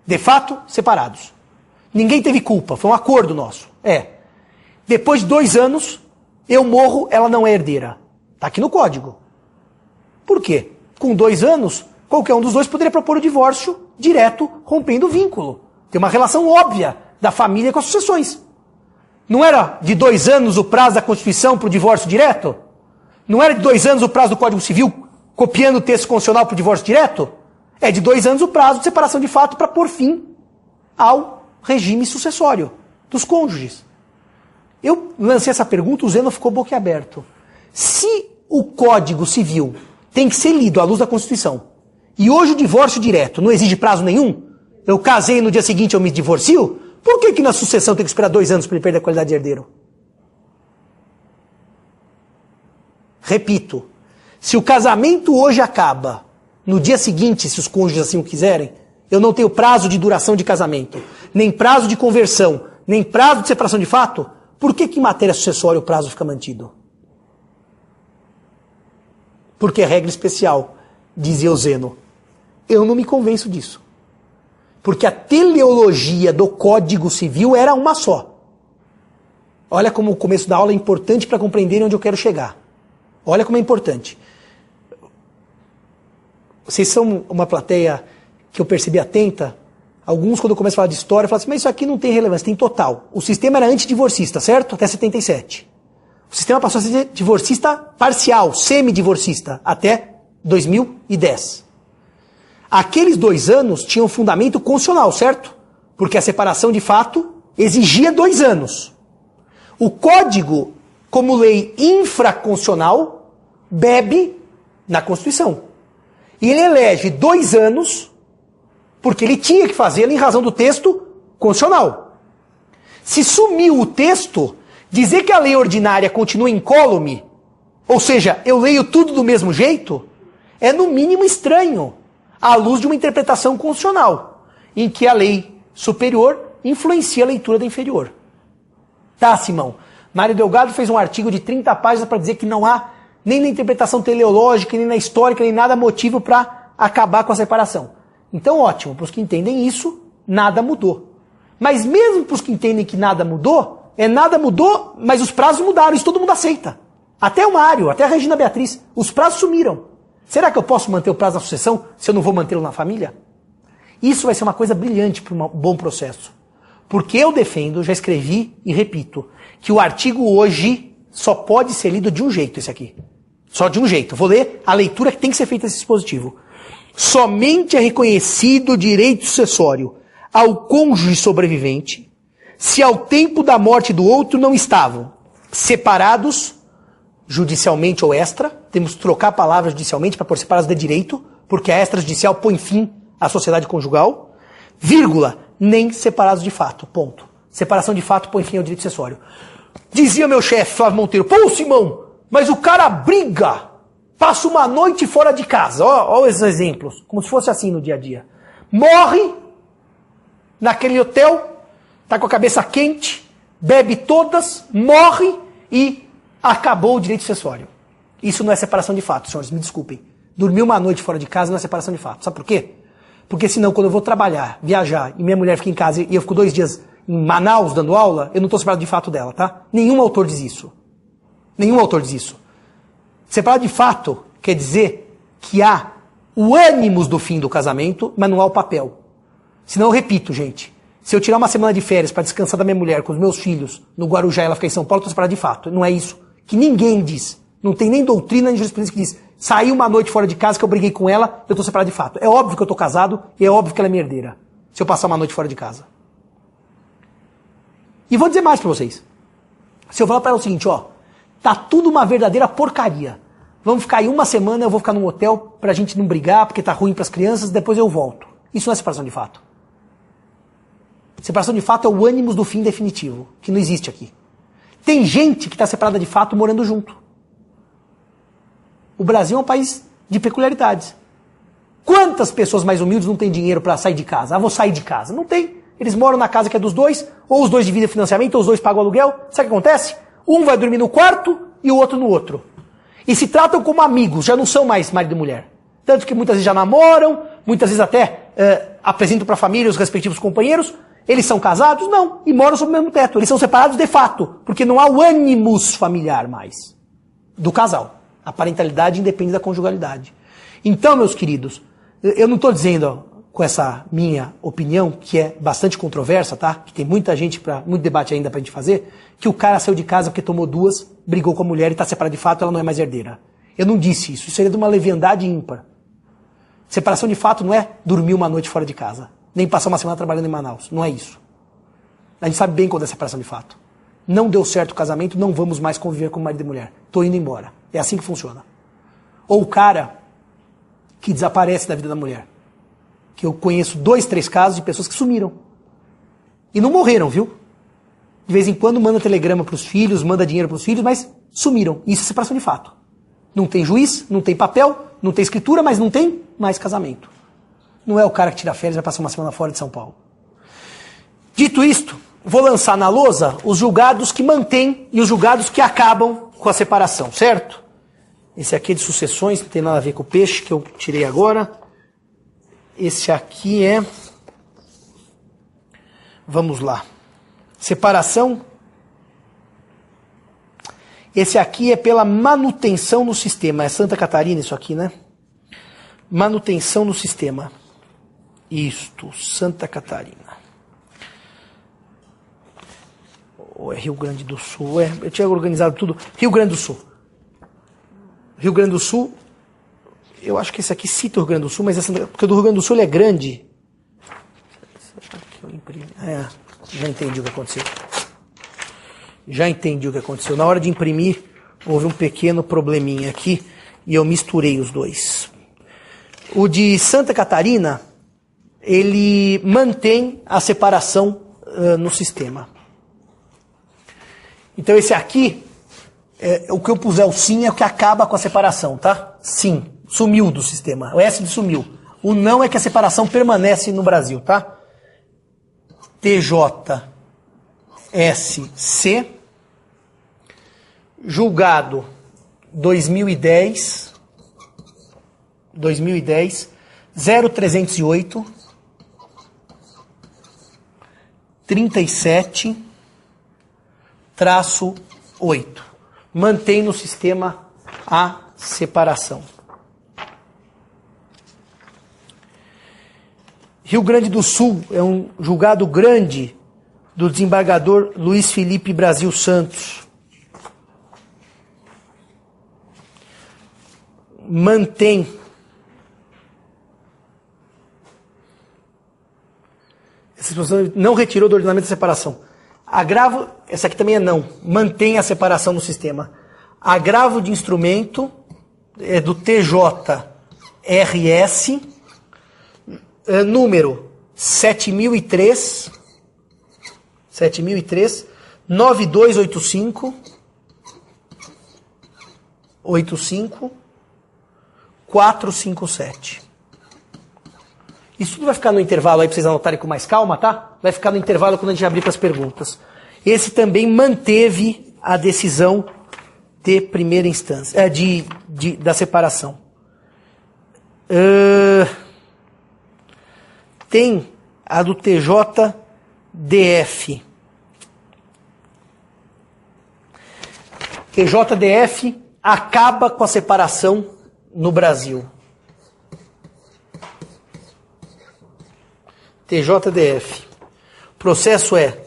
De fato, separados. Ninguém teve culpa, foi um acordo nosso. Depois de 2 anos, eu morro, ela não é herdeira. Tá aqui no código. Por quê? Com 2 anos, qualquer um dos dois poderia propor o divórcio direto, rompendo o vínculo. Tem uma relação óbvia da família com as sucessões. Não era de 2 anos o prazo da Constituição para o divórcio direto? Não era de 2 anos o prazo do Código Civil, copiando o texto constitucional para o divórcio direto? É de 2 anos o prazo de separação de fato para pôr fim ao regime sucessório dos cônjuges. Eu lancei essa pergunta, o Zeno ficou boquiaberto. Se o Código Civil tem que ser lido à luz da Constituição, e hoje o divórcio direto não exige prazo nenhum, eu casei e no dia seguinte eu me divorcio, por que na sucessão tem que esperar 2 anos para ele perder a qualidade de herdeiro? Repito, se o casamento hoje acaba, no dia seguinte, se os cônjuges assim o quiserem, eu não tenho prazo de duração de casamento, nem prazo de conversão, nem prazo de separação de fato, por que em matéria sucessória o prazo fica mantido? Porque é regra especial, dizia o Zeno. Eu não me convenço disso. Porque a teleologia do Código Civil era uma só. Olha como o começo da aula é importante para compreenderem onde eu quero chegar. Olha como é importante. Vocês são uma plateia que eu percebi atenta. Alguns, quando eu começo a falar de história, falam assim, mas isso aqui não tem relevância, tem total. O sistema era antidivorcista, certo? Até 77. O sistema passou a ser divorcista parcial, semi-divorcista, até 2010. Aqueles 2 anos tinham fundamento constitucional, certo? Porque a separação de fato exigia 2 anos. O Código, como lei infraconstitucional, bebe na Constituição. E ele elege 2 anos, porque ele tinha que fazê-lo em razão do texto constitucional. Se sumiu o texto, dizer que a lei ordinária continua incólume, ou seja, eu leio tudo do mesmo jeito, é no mínimo estranho, à luz de uma interpretação constitucional, em que a lei superior influencia a leitura da inferior. Tá, Simão? Mário Delgado fez um artigo de 30 páginas para dizer que não há, nem na interpretação teleológica, nem na histórica, nem nada motivo para acabar com a separação. Então, ótimo, para os que entendem isso, nada mudou. Mas mesmo para os que entendem que nada mudou, nada mudou, mas os prazos mudaram, isso todo mundo aceita. Até o Mário, até a Regina Beatriz, os prazos sumiram. Será que eu posso manter o prazo da sucessão se eu não vou mantê-lo na família? Isso vai ser uma coisa brilhante para um bom processo. Porque eu defendo, já escrevi e repito, que o artigo hoje só pode ser lido de um jeito, esse aqui. Só de um jeito. Vou ler a leitura que tem que ser feita desse dispositivo. Somente é reconhecido o direito sucessório ao cônjuge sobrevivente se ao tempo da morte do outro não estavam separados judicialmente ou extra, temos que trocar a palavra judicialmente para pôr separados de direito, porque a extrajudicial põe fim à sociedade conjugal, vírgula, nem separados de fato, ponto. Separação de fato põe fim ao direito sucessório. Dizia meu chefe, Flávio Monteiro, pô, Simão, mas o cara briga, passa uma noite fora de casa. Ó esses exemplos, como se fosse assim no dia a dia. Morre naquele hotel, tá com a cabeça quente, bebe todas, morre e acabou o direito sucessório. Isso não é separação de fato, senhores, me desculpem. Dormir uma noite fora de casa não é separação de fato. Sabe por quê? Porque senão, quando eu vou trabalhar, viajar, e minha mulher fica em casa e eu fico 2 dias em Manaus dando aula, eu não estou separado de fato dela, tá? Nenhum autor diz isso. Nenhum autor diz isso. Separado de fato quer dizer que há o ânimos do fim do casamento, mas não há o papel. Senão eu repito, gente. Se eu tirar uma semana de férias para descansar da minha mulher com os meus filhos no Guarujá e ela ficar em São Paulo, eu estou separado de fato. Não é isso. Que ninguém diz. Não tem nem doutrina nem jurisprudência que diz. Saí uma noite fora de casa que eu briguei com ela, eu estou separado de fato. É óbvio que eu estou casado e é óbvio que ela é minha herdeira. Se eu passar uma noite fora de casa. E vou dizer mais para vocês. Se eu falar para ela o seguinte, ó. Tá tudo uma verdadeira porcaria. Vamos ficar aí uma semana, eu vou ficar num hotel pra gente não brigar, porque tá ruim pras crianças, depois eu volto. Isso não é separação de fato. Separação de fato é o ânimos do fim definitivo, que não existe aqui. Tem gente que está separada de fato morando junto. O Brasil é um país de peculiaridades. Quantas pessoas mais humildes não têm dinheiro para sair de casa? Ah, vou sair de casa. Não tem. Eles moram na casa que é dos dois, ou os dois dividem financiamento, ou os dois pagam aluguel. Sabe o que acontece? Um vai dormir no quarto e o outro no outro. E se tratam como amigos, já não são mais marido e mulher. Tanto que muitas vezes já namoram, muitas vezes até apresentam para a família os respectivos companheiros. Eles são casados? Não. E moram sob o mesmo teto. Eles são separados de fato, porque não há o ânimos familiar mais do casal. A parentalidade independe da conjugalidade. Então, meus queridos, eu não estou dizendo com essa minha opinião, que é bastante controversa, tá? Que tem muita gente, muito debate ainda pra gente fazer, que o cara saiu de casa porque tomou 2, brigou com a mulher e está separado de fato, ela não é mais herdeira. Eu não disse isso. Isso seria de uma leviandade ímpar. Separação de fato não é dormir uma noite fora de casa, nem passar uma semana trabalhando em Manaus. Não é isso. A gente sabe bem quando é separação de fato. Não deu certo o casamento, não vamos mais conviver como marido e mulher. Tô indo embora. É assim que funciona. Ou o cara que desaparece da vida da mulher. Que eu conheço 2, 3 casos de pessoas que sumiram. E não morreram, viu? De vez em quando manda telegrama para os filhos, manda dinheiro para os filhos, mas sumiram. Isso é separação de fato. Não tem juiz, não tem papel, não tem escritura, mas não tem mais casamento. Não é o cara que tira férias e vai passar uma semana fora de São Paulo. Dito isto, vou lançar na lousa os julgados que mantêm e os julgados que acabam com a separação, certo? Esse aqui é de sucessões, não tem nada a ver com o peixe, que eu tirei agora. Esse aqui é... Vamos lá. Separação. Esse aqui é pela manutenção no sistema. É Santa Catarina isso aqui, né? Manutenção no sistema. Isto, Santa Catarina. Ou é Rio Grande do Sul? Eu tinha organizado tudo. Rio Grande do Sul. Rio Grande do Sul... Eu acho que esse aqui cita o Rio Grande do Sul, mas porque o do Rio Grande do Sul ele é grande. Já entendi o que aconteceu. Já entendi o que aconteceu. Na hora de imprimir, houve um pequeno probleminha aqui e eu misturei os dois. O de Santa Catarina, ele mantém a separação no sistema. Então esse aqui, o que eu puser o sim é o que acaba com a separação, tá? Sim. Sumiu do sistema. O S de sumiu. O não é que a separação permanece no Brasil, tá? TJSC. Julgado 2010. 0308. 37-8. Mantém no sistema a separação. Rio Grande do Sul é um julgado grande do desembargador Luiz Felipe Brasil Santos. Mantém essa situação, não retirou do ordenamento a separação. Agravo, essa aqui também é não, mantém a separação no sistema. Agravo de instrumento é do TJRS, número 7003, 7.003, 9285, 457. Isso tudo vai ficar no intervalo aí para vocês anotarem com mais calma, tá? Vai ficar no intervalo quando a gente abrir para as perguntas. Esse também manteve a decisão de primeira instância, da separação. Tem a do TJDF. TJDF acaba com a separação no Brasil. TJDF. O processo é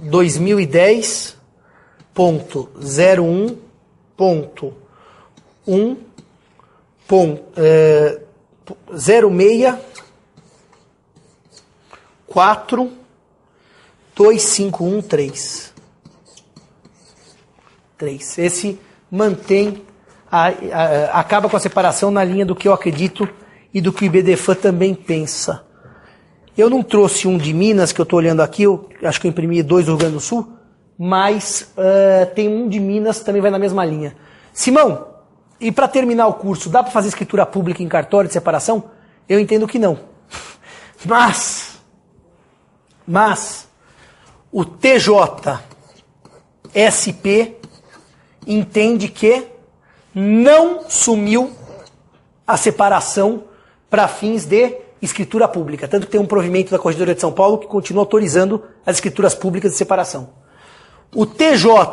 2010.01.06.42513. Esse mantém, acaba com a separação na linha do que eu acredito e do que o IBDFAN também pensa. Eu não trouxe um de Minas, que eu estou olhando aqui, eu acho que eu imprimi 2 do Rio Grande do Sul, mas tem um de Minas, também vai na mesma linha. Simão, e para terminar o curso, dá para fazer escritura pública em cartório de separação? Eu entendo que não. Mas o TJSP entende que não sumiu a separação para fins de escritura pública. Tanto que tem um provimento da Corregedoria de São Paulo que continua autorizando as escrituras públicas de separação. O TJRS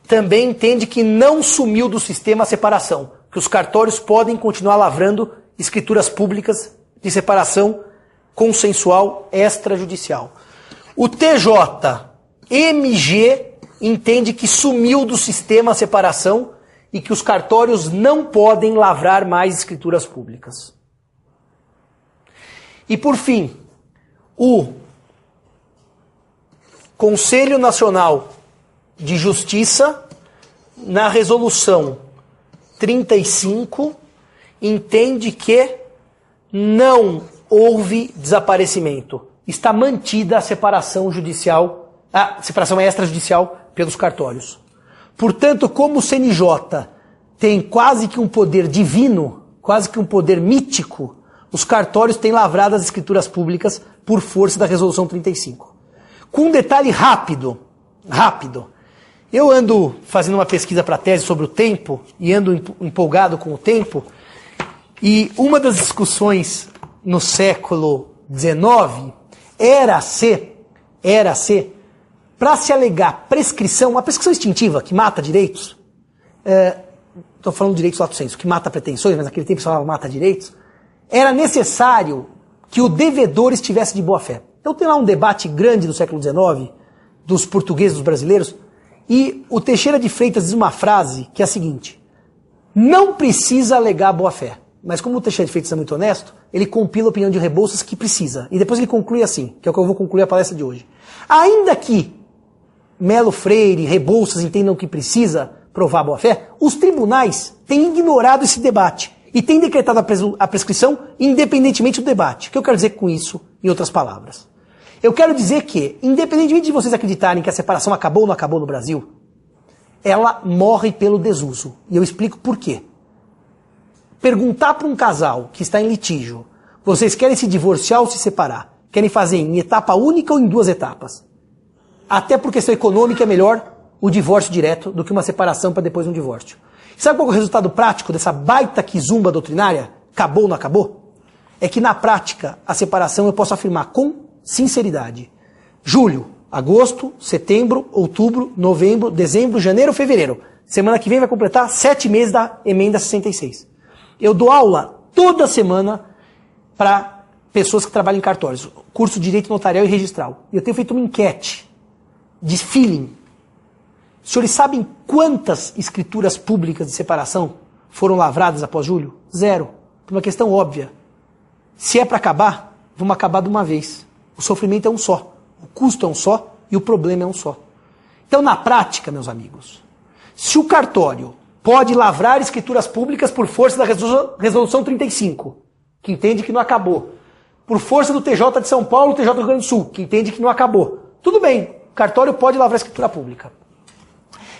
também entende que não sumiu do sistema a separação, que os cartórios podem continuar lavrando escrituras públicas de separação consensual extrajudicial. O TJMG entende que sumiu do sistema a separação e que os cartórios não podem lavrar mais escrituras públicas. E por fim, o Conselho Nacional de Justiça, na resolução 35, entende que não houve desaparecimento. Está mantida a separação judicial, a separação extrajudicial pelos cartórios. Portanto, como o CNJ tem quase que um poder divino, quase que um poder mítico, os cartórios têm lavrado as escrituras públicas por força da resolução 35. Com um detalhe rápido. Eu ando fazendo uma pesquisa para tese sobre o tempo e ando empolgado com o tempo, e uma das discussões no século XIX era se para se alegar prescrição, uma prescrição extintiva que mata direitos, estou falando de direitos lato sensu, que mata pretensões, mas naquele tempo se falava mata direitos, era necessário que o devedor estivesse de boa fé. Então tem lá um debate grande do século XIX, dos portugueses, dos brasileiros, e o Teixeira de Freitas diz uma frase que é a seguinte: não precisa alegar boa fé. Mas como o Teixeira de Freitas é muito honesto, ele compila a opinião de Rebouças que precisa. E depois ele conclui assim, que é o que eu vou concluir a palestra de hoje. Ainda que Melo Freire, Rebouças entendam que precisa provar boa fé, os tribunais têm ignorado esse debate e têm decretado a prescrição independentemente do debate. O que eu quero dizer com isso, em outras palavras? Eu quero dizer que, independentemente de vocês acreditarem que a separação acabou ou não acabou no Brasil, ela morre pelo desuso. E eu explico por quê. Perguntar para um casal que está em litígio, vocês querem se divorciar ou se separar? Querem fazer em etapa única ou em 2 etapas? Até por questão econômica é melhor o divórcio direto do que uma separação para depois um divórcio. Sabe qual é o resultado prático dessa baita quizumba doutrinária? Acabou ou não acabou? É que na prática a separação eu posso afirmar com sinceridade. Julho, agosto, setembro, outubro, novembro, dezembro, janeiro, fevereiro. Semana que vem vai completar 7 meses da emenda 66. Eu dou aula toda semana para pessoas que trabalham em cartórios. Curso de Direito Notarial e Registral. E eu tenho feito uma enquete de feeling. Os senhores sabem quantas escrituras públicas de separação foram lavradas após julho? 0. Por uma questão óbvia. Se é para acabar, vamos acabar de uma vez. O sofrimento é um só. O custo é um só e o problema é um só. Então, na prática, meus amigos, se o cartório pode lavrar escrituras públicas por força da resolução 35, que entende que não acabou, por força do TJ de São Paulo, TJ do Rio Grande do Sul, que entende que não acabou. Tudo bem, o cartório pode lavrar a escritura pública.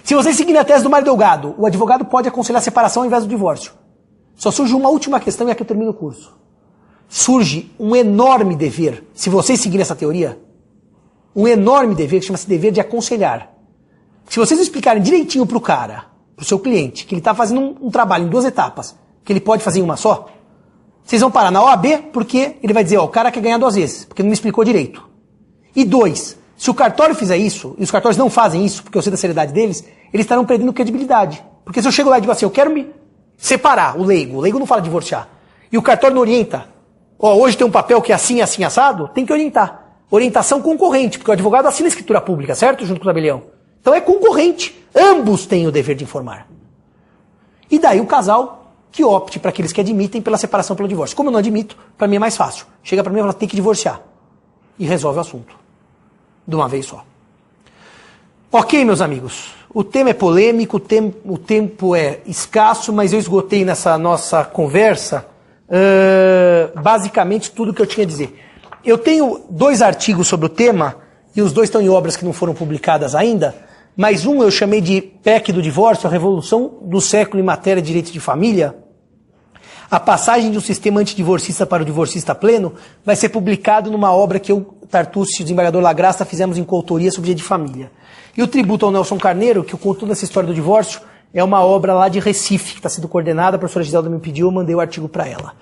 Se vocês seguirem a tese do Mário Delgado, o advogado pode aconselhar a separação ao invés do divórcio. Só surge uma última questão e aqui eu termino o curso. Surge um enorme dever, se vocês seguirem essa teoria, um enorme dever que chama-se dever de aconselhar. Se vocês explicarem direitinho para o cara, para o seu cliente, que ele está fazendo um trabalho em 2 etapas, que ele pode fazer em uma só, vocês vão parar na OAB porque ele vai dizer, ó, o cara quer ganhar 2 vezes, porque não me explicou direito. E 2, se o cartório fizer isso, e os cartórios não fazem isso, porque eu sei da seriedade deles, eles estarão perdendo credibilidade. Porque se eu chego lá e digo assim, eu quero me separar, o leigo não fala divorciar, e o cartório não orienta, ó, hoje tem um papel que é assim, assim, assado, tem que orientar. Orientação concorrente, porque o advogado assina a escritura pública, certo? Junto com o tabelião. Então é concorrente. Ambos têm o dever de informar. E daí o casal que opte para aqueles que admitem pela separação pelo divórcio. Como eu não admito, para mim é mais fácil. Chega para mim e fala, tem que divorciar. E resolve o assunto. De uma vez só. Ok, meus amigos. O tema é polêmico, o tempo é escasso, mas eu esgotei nessa nossa conversa basicamente tudo que eu tinha a dizer. Eu tenho 2 artigos sobre o tema, e os 2 estão em obras que não foram publicadas ainda, mas um eu chamei de PEC do divórcio, a revolução do século em matéria de direito de família. A passagem de um sistema antidivorcista para o divorcista pleno vai ser publicado numa obra que eu, Tartucci e o desembargador Lagrasta fizemos em coautoria sobre direito de família. E o tributo ao Nelson Carneiro, que eu conto toda essa história do divórcio, é uma obra lá de Recife, que está sendo coordenada, a professora Giselda me pediu, eu mandei o artigo para ela.